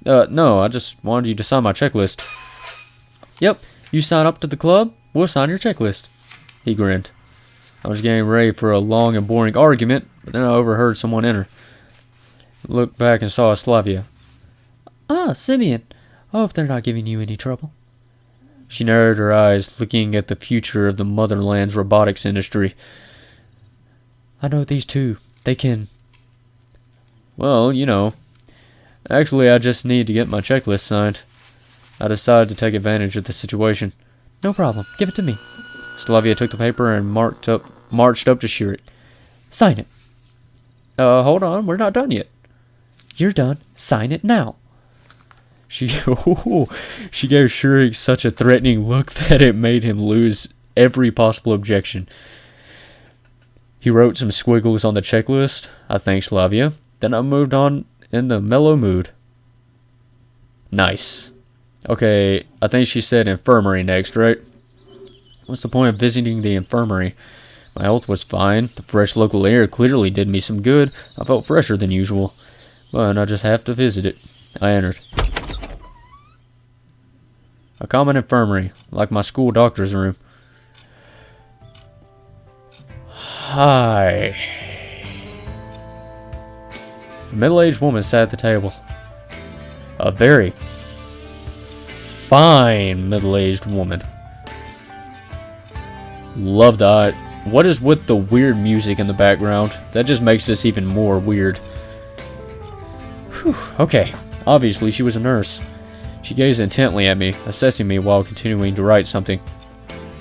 No, I just wanted you to sign my checklist. Yep, you sign up to the club, we'll sign your checklist. He grinned. I was getting ready for a long and boring argument, but then I overheard someone enter. I looked back and saw Slavia. Ah, Simeon. I hope they're not giving you any trouble. She narrowed her eyes, looking at the future of the motherland's robotics industry. I know these 2. They can... Well, you know. Actually, I just need to get my checklist signed. I decided to take advantage of the situation. No problem. Give it to me. Slavia took the paper and marched up to Shurik. Sign it. Hold on. We're not done yet. You're done. Sign it now. She gave Shurik such a threatening look that it made him lose every possible objection. He wrote some squiggles on the checklist. I thanked Slavia. Then I moved on in the mellow mood. Nice. Okay, I think she said infirmary next, right? What's the point of visiting the infirmary? My health was fine. The fresh local air clearly did me some good. I felt fresher than usual. But I just have to visit it. I entered. A common infirmary, like my school doctor's room. Hi. A middle-aged woman sat at the table. A very fine middle-aged woman. Love that. What is with the weird music in the background? That just makes this even more weird. Whew, okay. Obviously, she was a nurse. She gazed intently at me, assessing me while continuing to write something.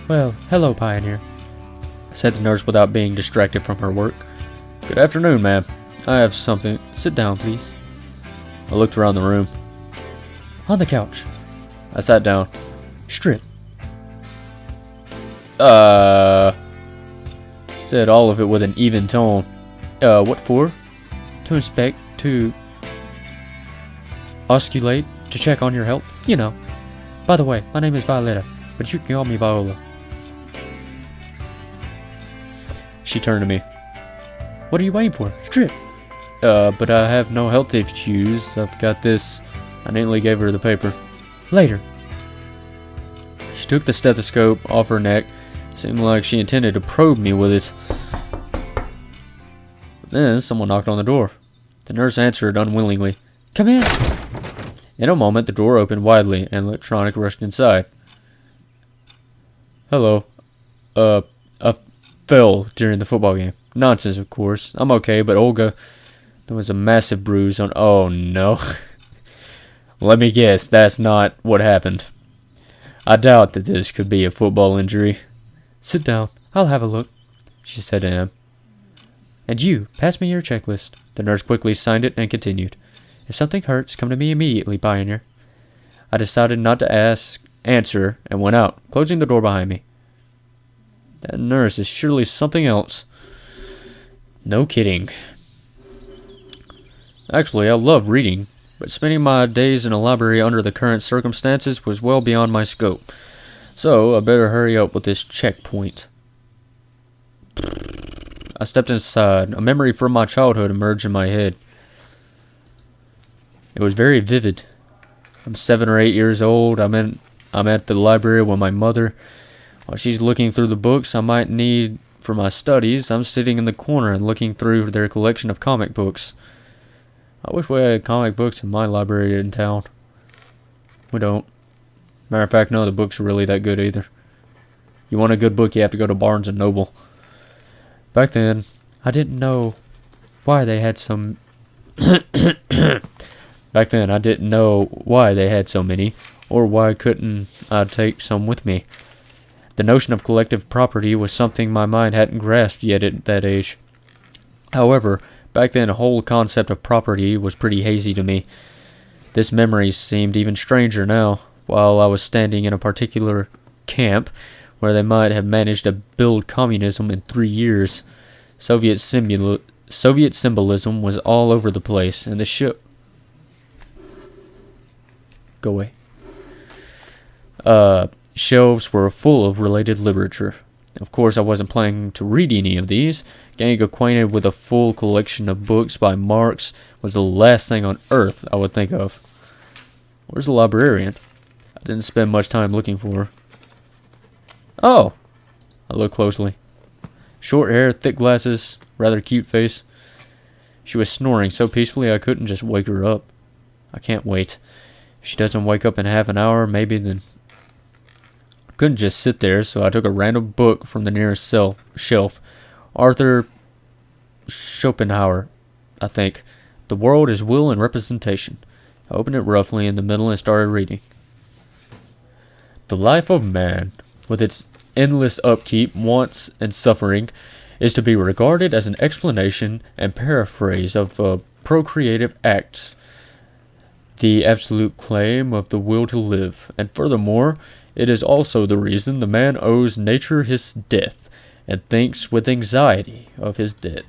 Well, hello, Pioneer, said the nurse without being distracted from her work. Good afternoon, ma'am. I have something. Sit down, please. I looked around the room. On the couch. I sat down. Strip. Said all of it with an even tone. What for? To inspect, to osculate, to check on your health. You know. By the way, my name is Violetta, but you can call me Viola. She turned to me. What are you waiting for? Strip. But I have no health issues. I've got this. I neatly gave her the paper. Later. She took the stethoscope off her neck. Seemed like she intended to probe me with it. But then someone knocked on the door. The nurse answered unwillingly. Come in. In a moment, the door opened widely, and Electronic rushed inside. Hello. I fell during the football game. Nonsense, of course. I'm okay, but Olga... There was a massive bruise on... Oh, no. Let me guess, that's not what happened. I doubt that this could be a football injury. Sit down. I'll have a look, she said to him. And you, pass me your checklist. The nurse quickly signed it and continued. If something hurts, come to me immediately, Pioneer. I decided not to answer, and went out, closing the door behind me. That nurse is surely something else. No kidding. Actually, I love reading, but spending my days in a library under the current circumstances was well beyond my scope. So, I better hurry up with this checkpoint. I stepped inside. A memory from my childhood emerged in my head. It was very vivid. I'm 7 or 8 years old. I'm at the library with my mother. While she's looking through the books I might need for my studies, I'm sitting in the corner and looking through their collection of comic books. I wish we had comic books in my library in town. We don't. Matter of fact, none of the books are really that good either. You want a good book, you have to go to Barnes and Noble. Back then, I didn't know why they had some... Back then, I didn't know why they had so many, or why couldn't I take some with me. The notion of collective property was something my mind hadn't grasped yet at that age. However, back then the whole concept of property was pretty hazy to me. This memory seemed even stranger now, while I was standing in a particular camp where they might have managed to build communism in 3 years. Soviet symbolism was all over the place, and the ship... Go away. Shelves were full of related literature. Of course, I wasn't planning to read any of these. Getting acquainted with a full collection of books by Marx was the last thing on earth I would think of. Where's the librarian? I didn't spend much time looking for her. Oh! I looked closely. Short hair, thick glasses, rather cute face. She was snoring so peacefully I couldn't just wake her up. I can't wait. If she doesn't wake up in half an hour, maybe then... I couldn't just sit there, so I took a random book from the nearest shelf. Arthur Schopenhauer, I think. The World is Will and Representation. I opened it roughly in the middle and started reading. The life of man, with its endless upkeep, wants, and suffering, is to be regarded as an explanation and paraphrase of procreative acts, the absolute claim of the will to live, and furthermore, it is also the reason the man owes nature his death, and thinks with anxiety of his dead.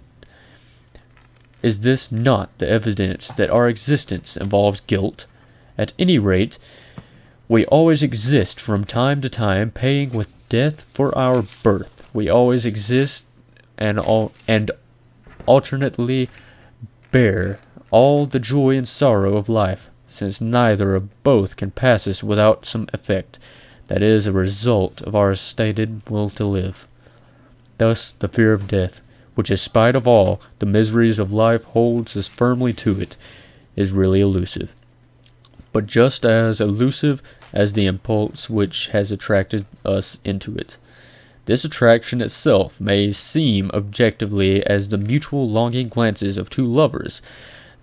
Is this not the evidence that our existence involves guilt? At any rate, we always exist from time to time, paying with death for our birth. We always exist and alternately bear all the joy and sorrow of life, since neither of both can pass us without some effect that is a result of our stated will to live. Thus the fear of death, which in spite of all the miseries of life holds as firmly to it, is really elusive, but just as elusive as the impulse which has attracted us into it. This attraction itself may seem objectively as the mutual longing glances of two lovers.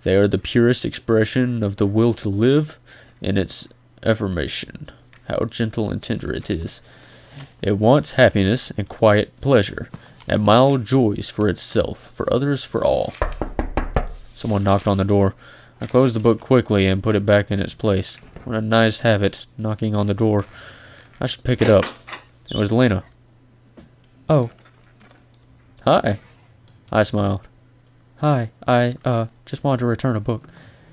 They are the purest expression of the will to live in its affirmation. How gentle and tender it is. It wants happiness and quiet pleasure, and mild joys for itself, for others, for all. Someone knocked on the door. I closed the book quickly and put it back in its place. What a nice habit, knocking on the door. I should pick it up. It was Lena. Oh. Hi. I smiled. Hi. I just wanted to return a book.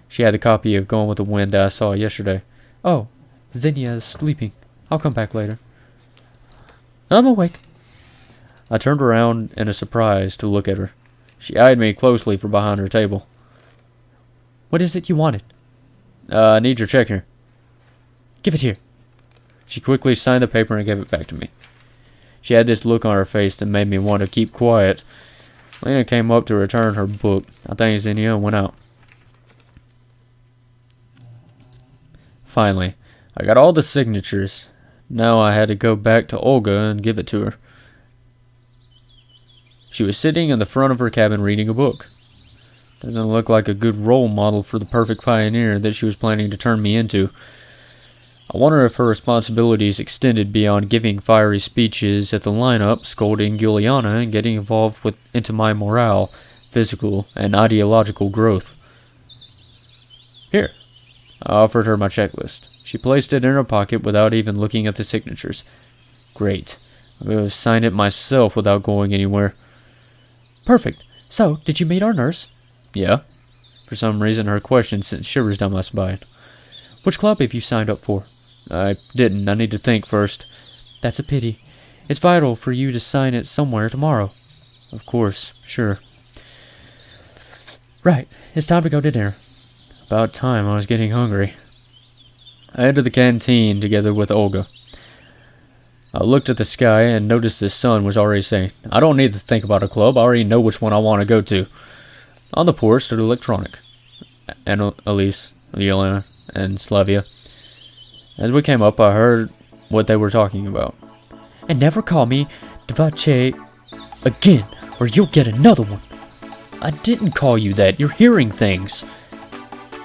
She had the copy of Gone with the Wind that I saw yesterday. Oh. Xenia is sleeping. I'll come back later. I'm awake. I turned around in a surprise to look at her. She eyed me closely from behind her table. What is it you wanted? I need your check here. Give it here. She quickly signed the paper and gave it back to me. She had this look on her face that made me want to keep quiet. Lena came up to return her book. I thanked Xenia and went out. Finally, I got all the signatures. Now I had to go back to Olga and give it to her. She was sitting in the front of her cabin reading a book. Doesn't look like a good role model for the perfect pioneer that she was planning to turn me into. I wonder if her responsibilities extended beyond giving fiery speeches at the lineup, scolding Juliana, and getting involved into my morale, physical, and ideological growth. Here. I offered her my checklist. She placed it in her pocket without even looking at the signatures. Great. I'm going to sign it myself without going anywhere. Perfect. So, did you meet our nurse? Yeah. For some reason, her question sent shivers down my spine. Which club have you signed up for? I didn't. I need to think first. That's a pity. It's vital for you to sign it somewhere tomorrow. Of course. Sure. Right. It's time to go to dinner. About time. I was getting hungry. I entered the canteen together with Olga. I looked at the sky and noticed the sun was already saying, I don't need to think about a club, I already know which one I want to go to. On the porch stood Electronic, and Elise, Yelena, and Slavia. As we came up, I heard what they were talking about. And never call me Dvache again, or you'll get another one. I didn't call you that, you're hearing things.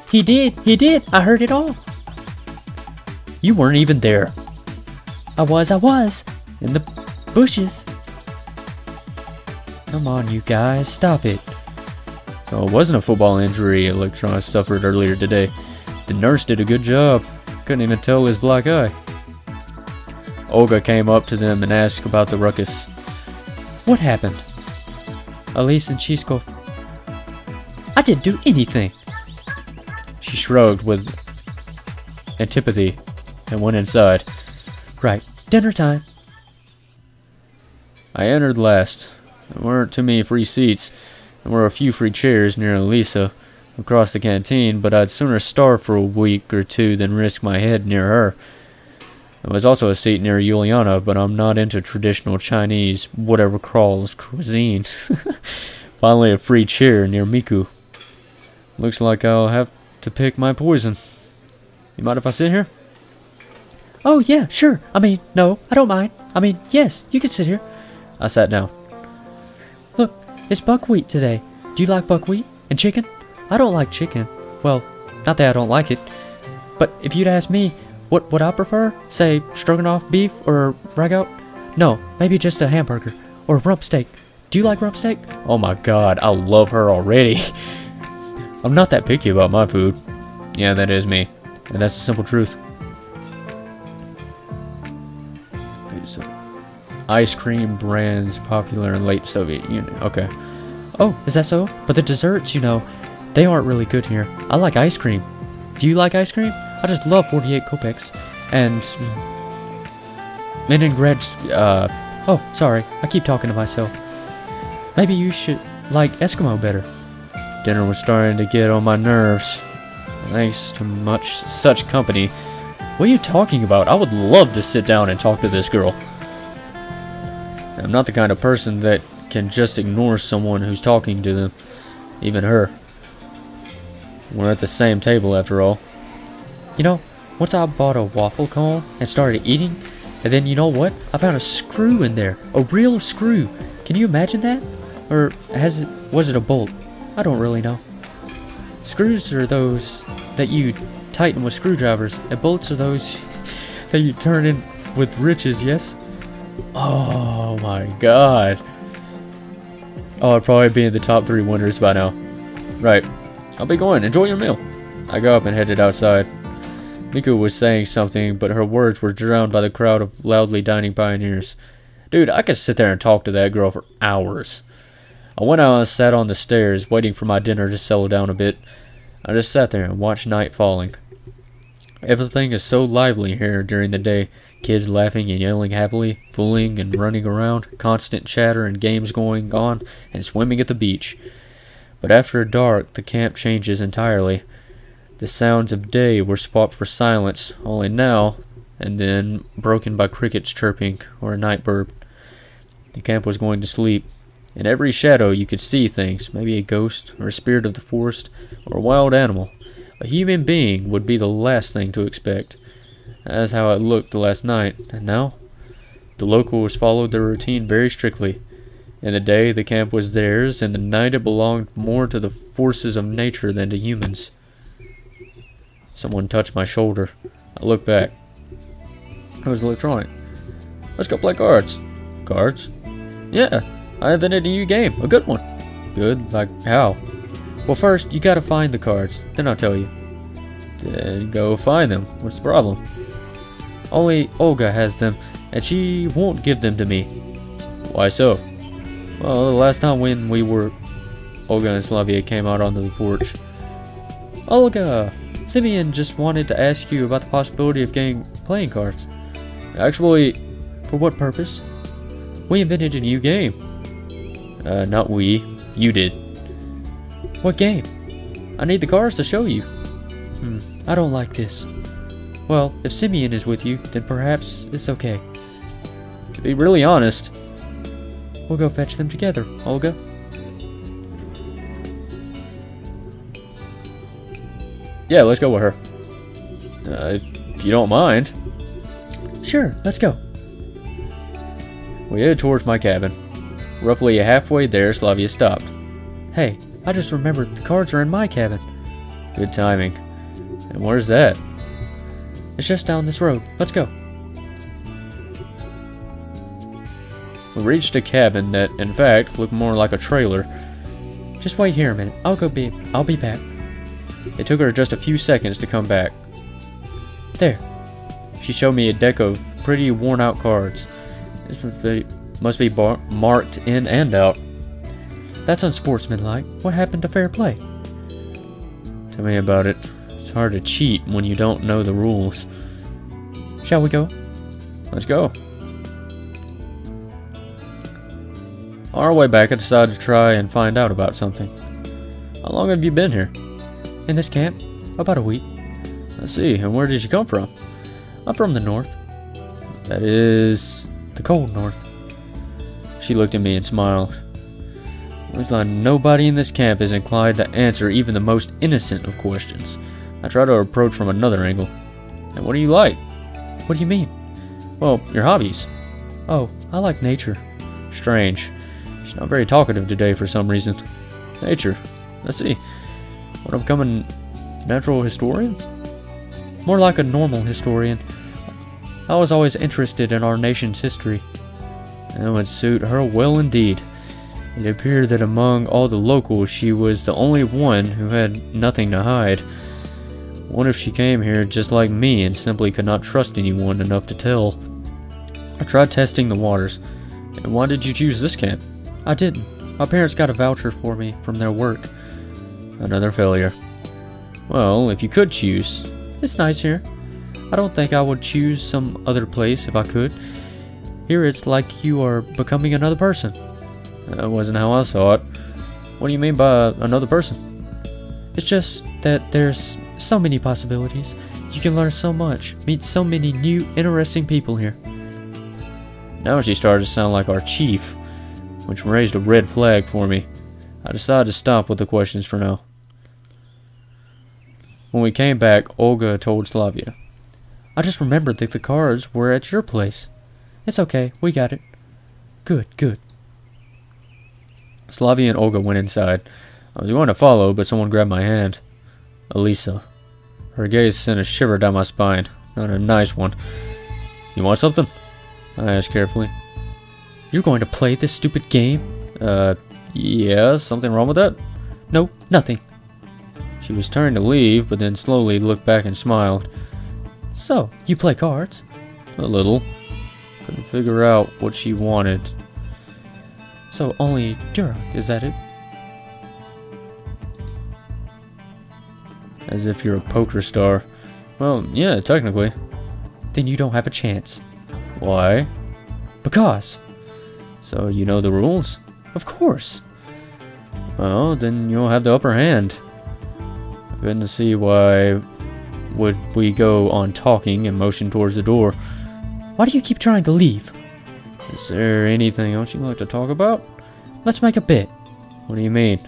He did, I heard it all. You weren't even there. I was, in the bushes. Come on, you guys, stop it. So it wasn't a football injury Electronic suffered earlier today. The nurse did a good job. Couldn't even tell his black eye. Olga came up to them and asked about the ruckus. What happened? Elise and Chisko. I didn't do anything. She shrugged with antipathy and went inside. Right, dinner time. I entered last. There weren't too many free seats. There were a few free chairs near Elisa across the canteen, but I'd sooner starve for a week or two than risk my head near her. There was also a seat near Juliana, but I'm not into traditional Chinese whatever crawls cuisine. Finally, a free chair near Miku. Looks like I'll have to pick my poison. You mind if I sit here? Oh, yeah, sure. No, I don't mind. Yes, you can sit here. I sat down. Look, it's buckwheat today. Do you like buckwheat and chicken? I don't like chicken. Well, not that I don't like it. But if you'd ask me, what would I prefer? Say, stroganoff beef or ragout? No, maybe just a hamburger. Or rump steak. Do you like rump steak? Oh my god, I love her already. I'm not that picky about my food. Yeah, that is me. And that's the simple truth. Okay, so ice cream brands popular in late Soviet Union. Okay. Oh, is that so? But the desserts, they aren't really good here. I like ice cream. Do you like ice cream? I just love 48 kopecks. And Leningrad's, oh, sorry. I keep talking to myself. Maybe you should like Eskimo better. Dinner was starting to get on my nerves. Thanks to such company. What are you talking about? I would love to sit down and talk to this girl. I'm not the kind of person that can just ignore someone who's talking to them. Even her. We're at the same table after all. Once I bought a waffle cone and started eating, and then you know what? I found a screw in there. A real screw. Can you imagine that? Or was it a bolt? I don't really know. Screws are those that you tighten with screwdrivers, and bolts are those that you turn in with riches, yes? Oh my god. Oh, I'd probably be in the top 3 winners by now. Right. I'll be going. Enjoy your meal. I got up and headed outside. Miku was saying something, but her words were drowned by the crowd of loudly dining pioneers. Dude, I could sit there and talk to that girl for hours. I went out and sat on the stairs, waiting for my dinner to settle down a bit. I just sat there and watched night falling. Everything is so lively here during the day. Kids laughing and yelling happily, fooling and running around, constant chatter and games going on, and swimming at the beach. But after dark, the camp changes entirely. The sounds of day were swapped for silence, only now and then broken by crickets chirping or a night bird. The camp was going to sleep. In every shadow you could see things, maybe a ghost or a spirit of the forest or a wild animal. A human being would be the last thing to expect. That's how it looked last night, and now? The locals followed their routine very strictly. In the day, the camp was theirs, and the night it belonged more to the forces of nature than to humans. Someone touched my shoulder. I looked back. It was Electronic. Let's go play cards. Cards? Yeah, I invented a new game. A good one. Good? Like how? Well, first, you gotta find the cards. Then I'll tell you. Then go find them. What's the problem? Only Olga has them, and she won't give them to me. Why so? Well, the last time when we were... Olga and Slavia came out onto the porch. Olga! Simeon just wanted to ask you about the possibility of getting playing cards. Actually, for what purpose? We invented a new game. Not we. You did. What game? I need the cards to show you. I don't like this. Well, if Simeon is with you, then perhaps it's okay. To be really honest, We'll go fetch them together, Olga. yeah, let's go with her. If you don't mind. Sure, let's go. We headed towards my cabin. Roughly halfway there, Slavia stopped. Hey, I just remembered the cards are in my cabin. Good timing. And where's that? It's just down this road. Let's go. We reached a cabin that, in fact, looked more like a trailer. Just wait here a minute. I'll be back. It took her just a few seconds to come back. There. She showed me a deck of pretty worn-out cards. This must be marked in and out. That's unsportsmanlike. What happened to fair play? Tell me about it. It's hard to cheat when you don't know the rules. Shall we go? Let's go. On our way back, I decided to try and find out about something. How long have you been here? In this camp? About a week. Let's see, and where did you come from? I'm from the north. That is... The cold north. She looked at me and smiled. Looks like nobody in this camp is inclined to answer even the most innocent of questions. I try to approach from another angle. And what do you like? What do you mean? Well, your hobbies. Oh, I like nature. Strange. She's not very talkative today for some reason. Nature. Let's see. Want to become a natural historian? More like a normal historian. I was always interested in our nation's history. That would suit her well indeed. It appeared that among all the locals, she was the only one who had nothing to hide. What if she came here just like me and simply could not trust anyone enough to tell? I tried testing the waters. And why did you choose this camp? I didn't. My parents got a voucher for me from their work. Another failure. Well, if you could choose. It's nice here. I don't think I would choose some other place if I could. Here it's like you are becoming another person. That wasn't how I saw it. What do you mean by another person? It's just that there's so many possibilities. You can learn so much, meet so many new, interesting people here. Now she started to sound like our chief, which raised a red flag for me. I decided to stop with the questions for now. When we came back, Olga told Slavia. I just remembered that the cards were at your place. It's okay, we got it. Good, good. Slavia and Olga went inside. I was going to follow, but someone grabbed my hand. Elisa. Her gaze sent a shiver down my spine. Not a nice one. You want something? I asked carefully. You're going to play this stupid game? Yeah, something wrong with that? No, nothing. She was turning to leave, but then slowly looked back and smiled. So, you play cards? A little. Couldn't figure out what she wanted. So only Duroc, is that it? As if you're a poker star. Well, yeah, technically. Then you don't have a chance. Why? Because. So you know the rules? Of course. Well, then you'll have the upper hand. I couldn't see why would we go on talking and motion towards the door. Why do you keep trying to leave? Is there anything else you'd like to talk about? Let's make a bet. What do you mean?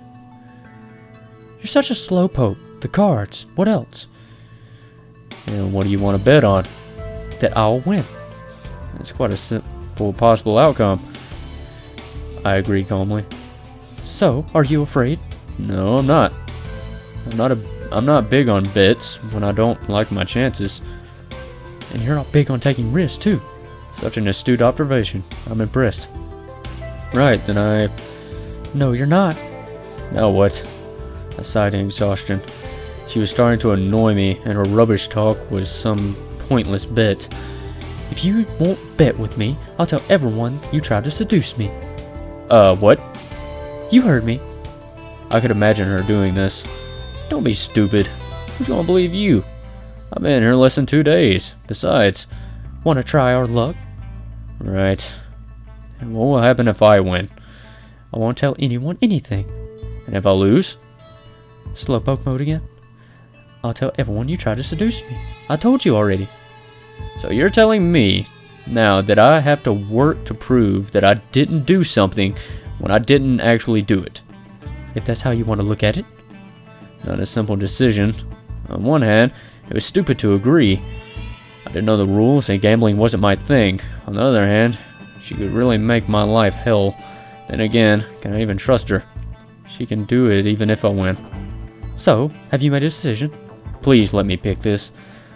You're such a slowpoke. The cards. What else? And what do you want to bet on? That I'll win. That's quite a simple possible outcome. I agreed calmly. So, are you afraid? No, I'm not. I'm not big on bets when I don't like my chances. And you're not big on taking risks, too. Such an astute observation. I'm impressed. Right, then I... No, you're not. Now what? I sighed in exhaustion. She was starting to annoy me, and her rubbish talk was some pointless bet. If you won't bet with me, I'll tell everyone you tried to seduce me. What? You heard me. I could imagine her doing this. Don't be stupid. Who's gonna believe you? I've been here less than 2 days. Besides... Want to try our luck? Right. And what will happen if I win? I won't tell anyone anything. And if I lose? Slowpoke mode again. I'll tell everyone you tried to seduce me. I told you already. So you're telling me Now, did I have to work to prove that I didn't do something when I didn't actually do it? If that's how you want to look at it. Not a simple decision. On one hand, it was stupid to agree. I didn't know the rules and gambling wasn't my thing. On the other hand, she could really make my life hell. Then again, can I even trust her? She can do it even if I win. So, have you made a decision? Please let me pick this.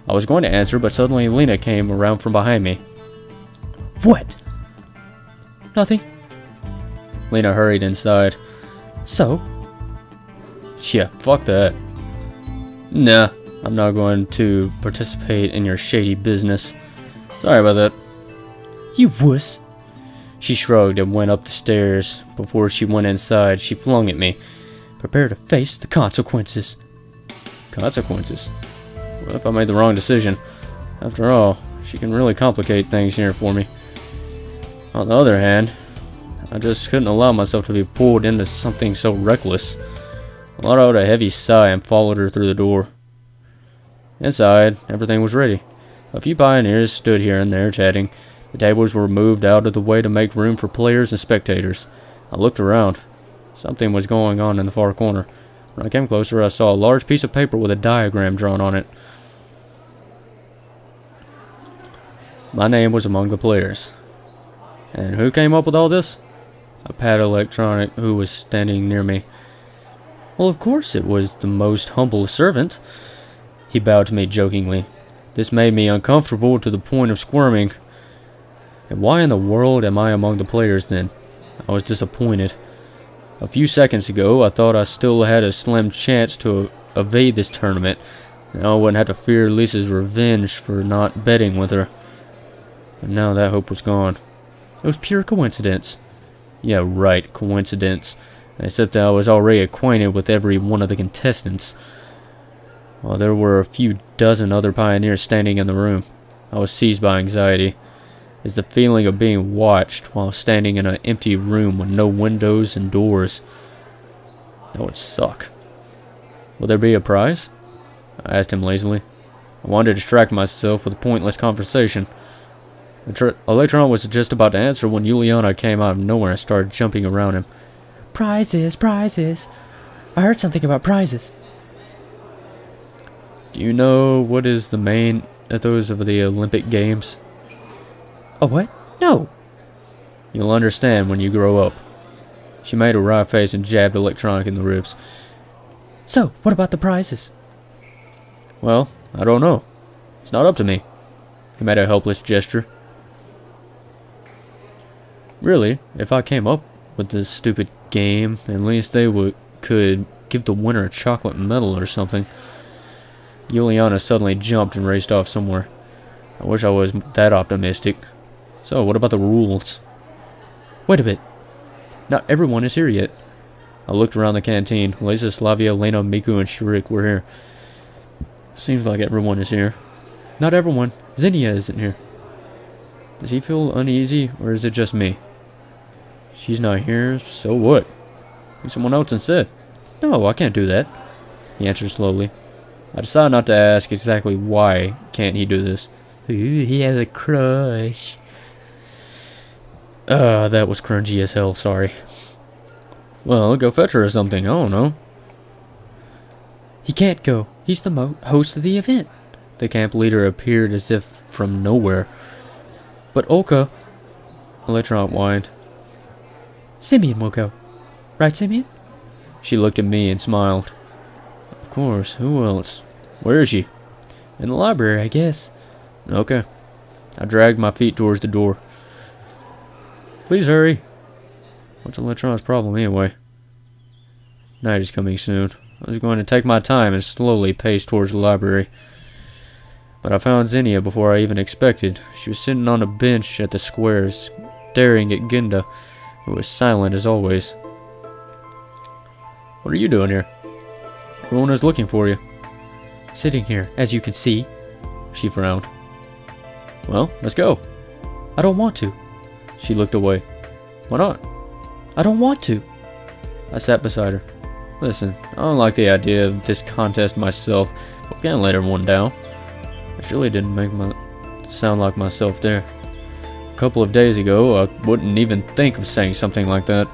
I was going to answer, but suddenly Lena came around from behind me. What? Nothing. Lena hurried inside. So? Yeah, fuck that. Nah, I'm not going to participate in your shady business. Sorry about that. You wuss. She shrugged and went up the stairs. Before she went inside, she flung at me. Prepare to face the consequences. Consequences? What if I made the wrong decision? After all, she can really complicate things here for me. On the other hand, I just couldn't allow myself to be pulled into something so reckless. I let out a heavy sigh and followed her through the door. Inside, everything was ready. A few pioneers stood here and there chatting. The tables were moved out of the way to make room for players and spectators. I looked around. Something was going on in the far corner. When I came closer, I saw a large piece of paper with a diagram drawn on it. My name was among the players. And who came up with all this? A pad electronic who was standing near me. Well, of course it was the most humble servant. He bowed to me jokingly. This made me uncomfortable to the point of squirming. And why in the world am I among the players then? I was disappointed. A few seconds ago, I thought I still had a slim chance to evade this tournament. Now I wouldn't have to fear Lisa's revenge for not betting with her. And now that hope was gone. It was pure coincidence. Yeah, right, coincidence. Except that I was already acquainted with every one of the contestants. While there were a few dozen other pioneers standing in the room, I was seized by anxiety. It's the feeling of being watched while standing in an empty room with no windows and doors. That would suck. Will there be a prize? I asked him lazily. I wanted to distract myself with a pointless conversation. The electron was just about to answer when Juliana came out of nowhere and started jumping around him. Prizes, prizes. I heard something about prizes. Do you know what is the main ethos of the Olympic Games? A what? No. You'll understand when you grow up. She made a wry face and jabbed electronic in the ribs. So, what about the prizes? Well, I don't know. It's not up to me. He made a helpless gesture. Really, if I came up with this stupid game, at least they could give the winner a chocolate medal or something. Juliana suddenly jumped and raced off somewhere. I wish I was that optimistic. So, what about the rules? Wait a bit. Not everyone is here yet. I looked around the canteen. Lisa, Slavia, Lena, Miku, and Shirik were here. Seems like everyone is here. Not everyone. Zinnia isn't here. Does he feel uneasy, or is it just me? She's not here, so what? Be someone else instead. No, I can't do that. He answered slowly. I decided not to ask exactly why can't he do this. Ooh, he has a crush. That was cringy as hell, sorry. Well, go fetch her or something, I don't know. He can't go. He's the host of the event. The camp leader appeared as if from nowhere. But Olka... Electron whined. Simeon will go. Right, Simeon? She looked at me and smiled. Of course, who else? Where is she? In the library, I guess. Okay. I dragged my feet towards the door. Please hurry. What's Electron's problem anyway? Night is coming soon. I was going to take my time and slowly pace towards the library. But I found Zinnia before I even expected. She was sitting on a bench at the square, staring at Ginda, who was silent as always. What are you doing here? Everyone is looking for you. Sitting here, as you can see. She frowned. Well, let's go. I don't want to. She looked away. Why not? I don't want to. I sat beside her. Listen, I don't like the idea of this contest myself, but can't let everyone down. I surely didn't make sound like myself there. couple of days ago, I wouldn't even think of saying something like that.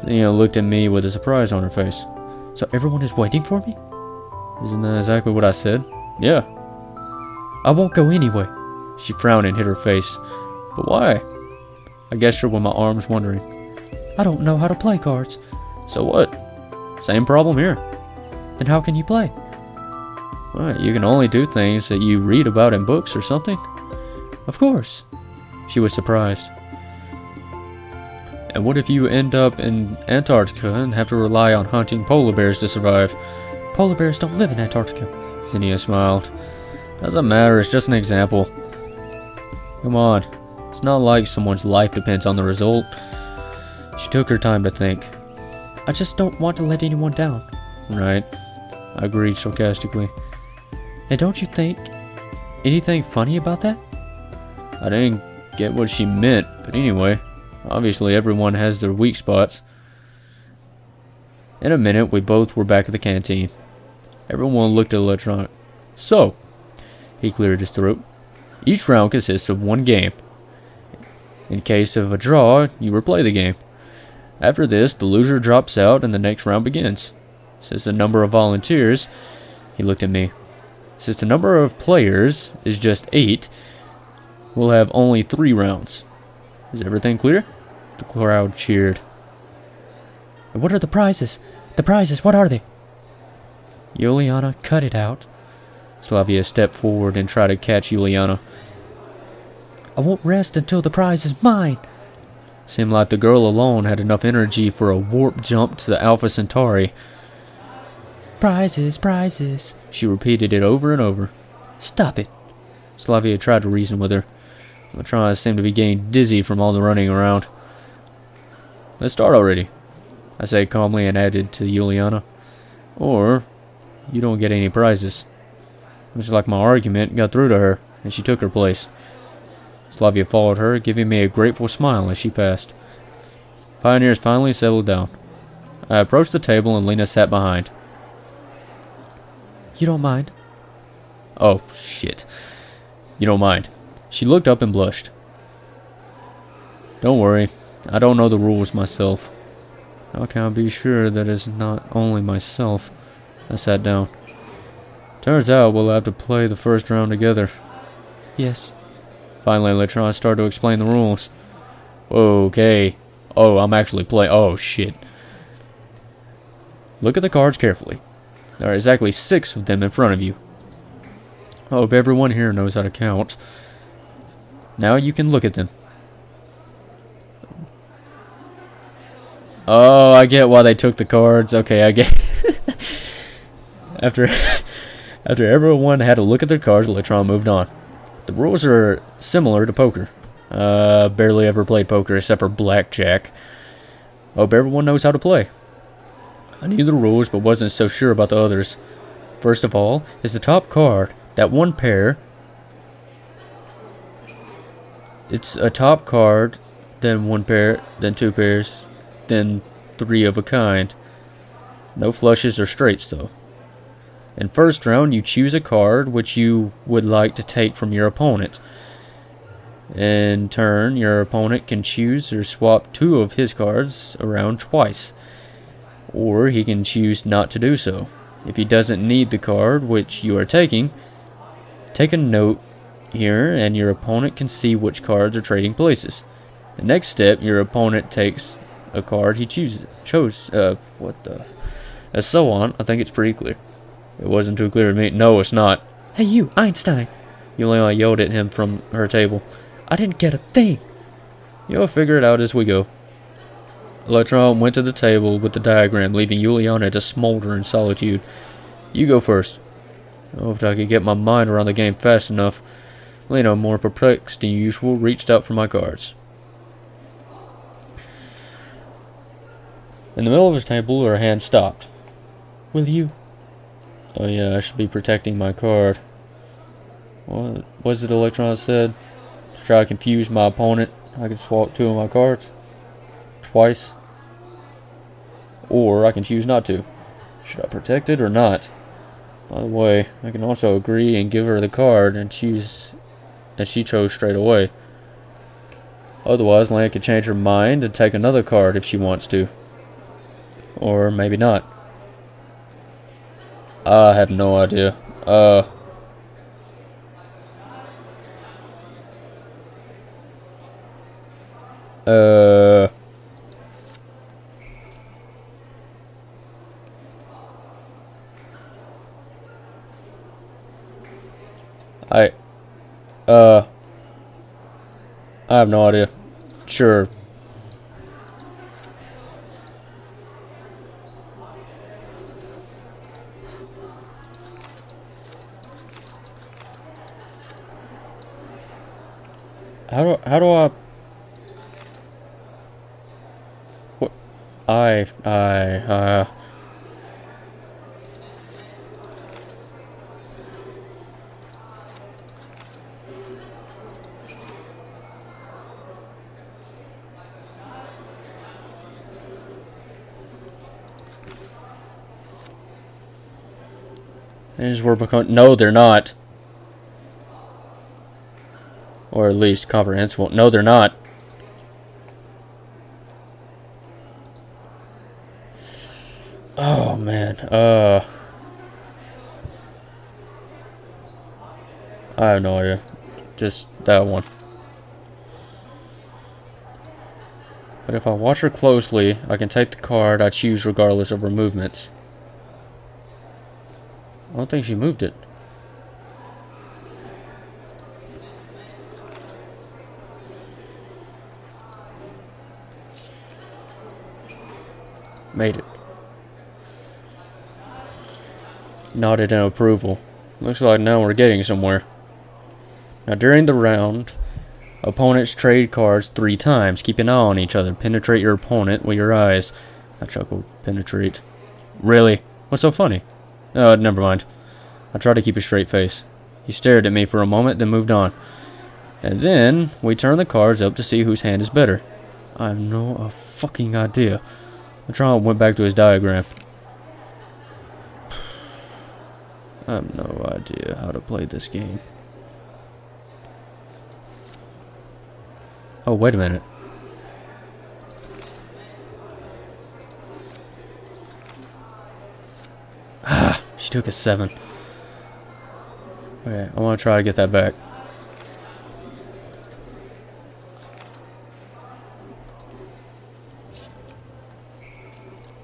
Zennia looked at me with a surprise on her face. So everyone is waiting for me? Isn't that exactly what I said? Yeah. I won't go anyway. She frowned and hid her face. But why? I gestured with my arms, wondering. I don't know how to play cards. So what? Same problem here. Then how can you play? Well, you can only do things that you read about in books or something. Of course. She was surprised. And what if you end up in Antarctica and have to rely on hunting polar bears to survive? Polar bears don't live in Antarctica. Zennia smiled. Doesn't matter, it's just an example. Come on. It's not like someone's life depends on the result. She took her time to think. I just don't want to let anyone down. Right. I agreed sarcastically. And don't you think anything funny about that? I didn't get what she meant, but anyway, obviously everyone has their weak spots. In a minute, we both were back at the canteen. Everyone looked at electronic. So, he cleared his throat. Each round consists of one game. In case of a draw, you replay the game. After this, the loser drops out and the next round begins. Since the number of volunteers, he looked at me. Since the number of players is just 8, we'll have only 3 rounds. Is everything clear? The crowd cheered. And what are the prizes? The prizes, what are they? Yuliana, cut it out. Slavia stepped forward and tried to catch Yuliana. I won't rest until the prize is mine. Seemed like the girl alone had enough energy for a warp jump to the Alpha Centauri. Prizes, prizes. She repeated it over and over. Stop it. Slavia tried to reason with her. Matrona seemed to be getting dizzy from all the running around. Let's start already, I said calmly and added to Yuliana. Or, you don't get any prizes. Looks like my argument got through to her, and she took her place. Slavia followed her, giving me a grateful smile as she passed. Pioneers finally settled down. I approached the table and Lena sat behind. You don't mind? Oh, shit. You don't mind. She looked up and blushed. Don't worry. I don't know the rules myself. How can I be sure that it's not only myself? I sat down. Turns out we'll have to play the first round together. Yes. Finally, Electron started to explain the rules. Okay. Oh, I'm actually playing. Oh, shit. Look at the cards carefully. There are exactly 6 of them in front of you. I hope everyone here knows how to count. Now you can look at them. Oh, I get why they took the cards. Okay, I get. After everyone had a look at their cards, Electron moved on. The rules are similar to poker. Barely ever played poker except for blackjack. Hope everyone knows how to play. I knew the rules but wasn't so sure about the others. First of all, is the top card, that one pair. It's a top card, then one pair, then 2 pairs, then 3 of a kind. No flushes or straights though. In first round, you choose a card which you would like to take from your opponent. In turn, your opponent can choose or swap 2 of his cards around twice. Or he can choose not to do so. If he doesn't need the card which you are taking, take a note here and your opponent can see which cards are trading places. The next step, your opponent takes a card he chose. And so on. I think it's pretty clear. It wasn't too clear to me. No, it's not. Hey you, Einstein. Yuliana yelled at him from her table. I didn't get a thing. You'll figure it out as we go. Electron went to the table with the diagram, leaving Yuliana to smolder in solitude. You go first. I hoped I could get my mind around the game fast enough. Lena, more perplexed than usual, reached out for my cards. In the middle of his table, her hand stopped. Will you? Oh yeah, I should be protecting my card. What was it Electron said? To try to confuse my opponent, I can swap 2 of my cards. Twice. Or I can choose not to. Should I protect it or not? By the way, I can also agree and give her the card and choose, and she chose straight away. Otherwise, Lan could change her mind and take another card if she wants to. Or maybe not. I have no idea. I, I have no idea. Sure. How do I... What? These were become... No, they're not. Or at least comprehensible. No, they're not. Oh, man. I have no idea. Just that one. But if I watch her closely, I can take the card I choose regardless of her movements. I don't think she moved it. Made it. Nodded in approval. Looks like now we're getting somewhere. Now during the round, opponents trade cards 3 times. Keep an eye on each other. Penetrate your opponent with your eyes. I chuckled. Penetrate. Really? What's so funny? Oh, never mind. I tried to keep a straight face. He stared at me for a moment, then moved on. And then, we turned the cards up to see whose hand is better. I have no fucking idea. Matron went back to his diagram. I have no idea how to play this game. Oh, wait a minute. Ah, she took a 7. Okay, I want to try to get that back.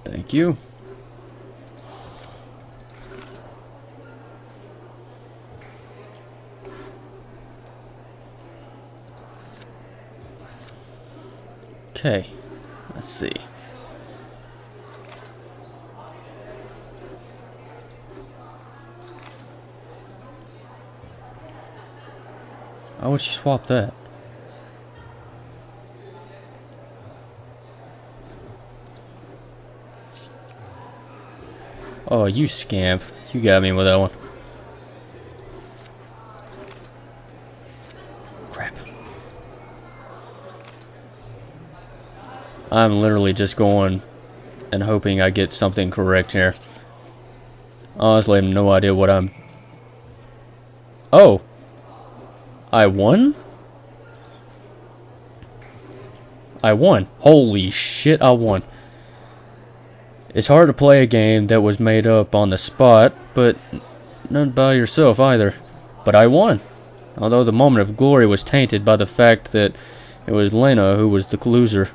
Thank you. Okay, let's see. How would she swap that? Oh, you scamp. You got me with that one. Crap. I'm literally just going and hoping I get something correct here. Honestly, I have no idea what I'm... Oh! I won? I won. Holy shit, I won. It's hard to play a game that was made up on the spot, but not by yourself either. But I won. Although the moment of glory was tainted by the fact that it was Lena who was the loser.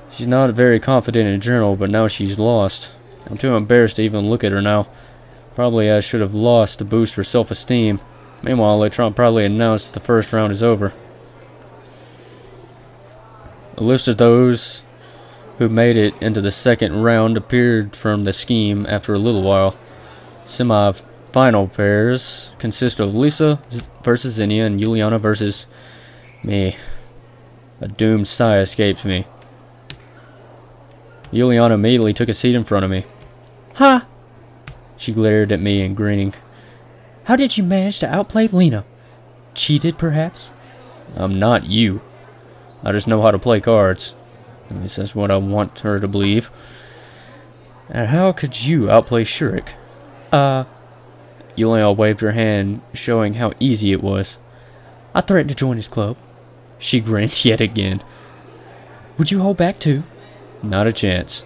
She's not very confident in general, but now she's lost. I'm too embarrassed to even look at her now. Probably I should have lost to boost her self-esteem. Meanwhile, Electron probably announced that the first round is over. A list of those who made it into the second round appeared from the scheme after a little while. Semi-final pairs consist of Lisa versus Zinnia and Juliana versus me. A doomed sigh escaped me. Juliana immediately took a seat in front of me. Ha! She glared at me and grinning. How did you manage to outplay Lena? Cheated, perhaps? I'm not you. I just know how to play cards. At least that's what I want her to believe. And how could you outplay Shurik? Juliana waved her hand, showing how easy it was. I threatened to join his club. She grinned yet again. Would you hold back too? Not a chance.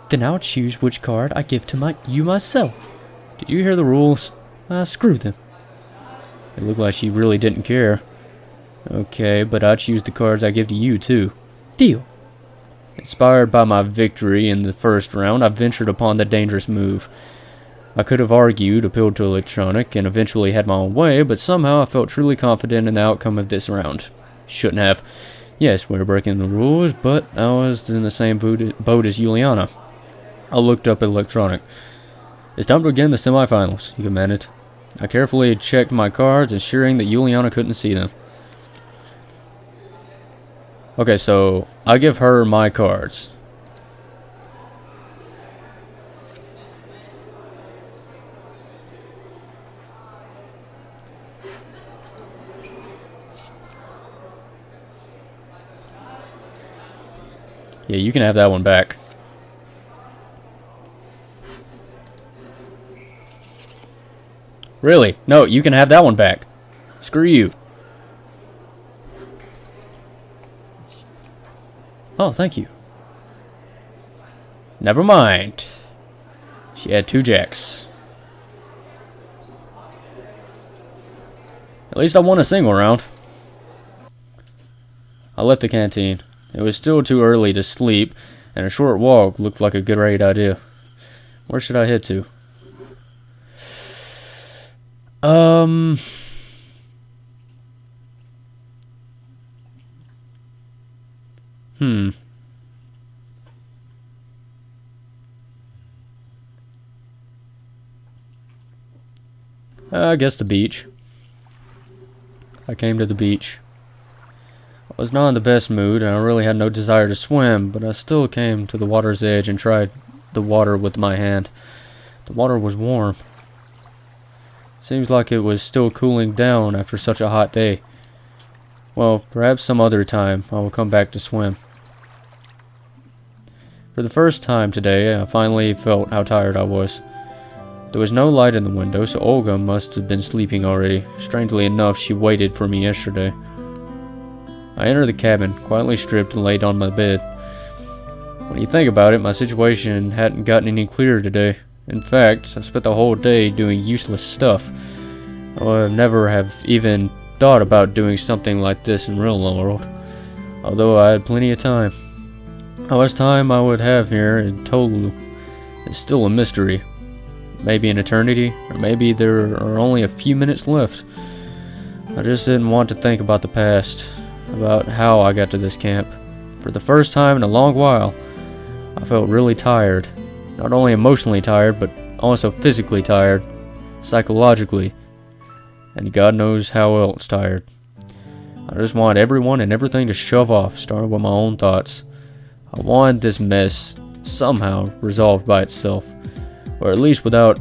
Then I'll choose which card I give to you myself. Did you hear the rules? Screw them. It looked like she really didn't care. Okay, but I choose the cards I give to you too. Deal. Inspired by my victory in the first round, I ventured upon the dangerous move. I could have argued, appealed to electronic, and eventually had my own way, but somehow I felt truly confident in the outcome of this round. Shouldn't have. Yes, we were breaking the rules, but I was in the same boat as Juliana. I looked up at electronic. It's time to begin the semifinals, he commanded. I carefully checked my cards, ensuring that Juliana couldn't see them. Okay, so I give her my cards. Yeah, you can have that one back. Really? No, you can have that one back. Screw you. Oh, thank you. Never mind. She had 2 jacks. At least I won a single round. I left the canteen. It was still too early to sleep, and a short walk looked like a great idea. Where should I head to? I guess the beach. I came to the beach. I was not in the best mood, and I really had no desire to swim, but I still came to the water's edge and tried the water with my hand. The water was warm. Seems like it was still cooling down after such a hot day. Well, perhaps some other time I will come back to swim. For the first time today, I finally felt how tired I was. There was no light in the window, so Olga must have been sleeping already. Strangely enough, she waited for me yesterday. I entered the cabin, quietly stripped and laid on my bed. When you think about it, my situation hadn't gotten any clearer today. In fact, I spent the whole day doing useless stuff. I would never have even thought about doing something like this in real world, although I had plenty of time. How much time I would have here in total is still a mystery. Maybe an eternity, or maybe there are only a few minutes left. I just didn't want to think about the past, about how I got to this camp. For the first time in a long while, I felt really tired. Not only emotionally tired, but also physically tired, psychologically, and God knows how else tired. I just want everyone and everything to shove off, starting with my own thoughts. I want this mess somehow resolved by itself, or at least without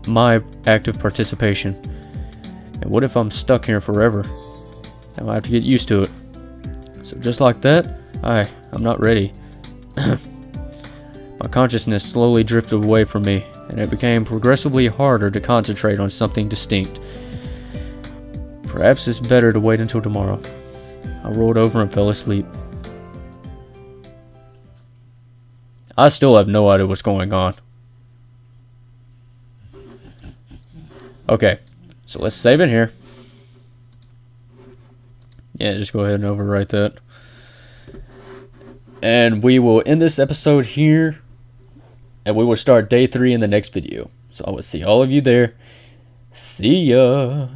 my active participation. And what if I'm stuck here forever? I'll have to get used to it. So just like that, I'm not ready. My consciousness slowly drifted away from me, and it became progressively harder to concentrate on something distinct. Perhaps it's better to wait until tomorrow. I rolled over and fell asleep. I still have no idea what's going on. Okay, so let's save it here. Yeah, just go ahead and overwrite that. And we will end this episode here. And we will start day 3 in the next video. So I will see all of you there. See ya.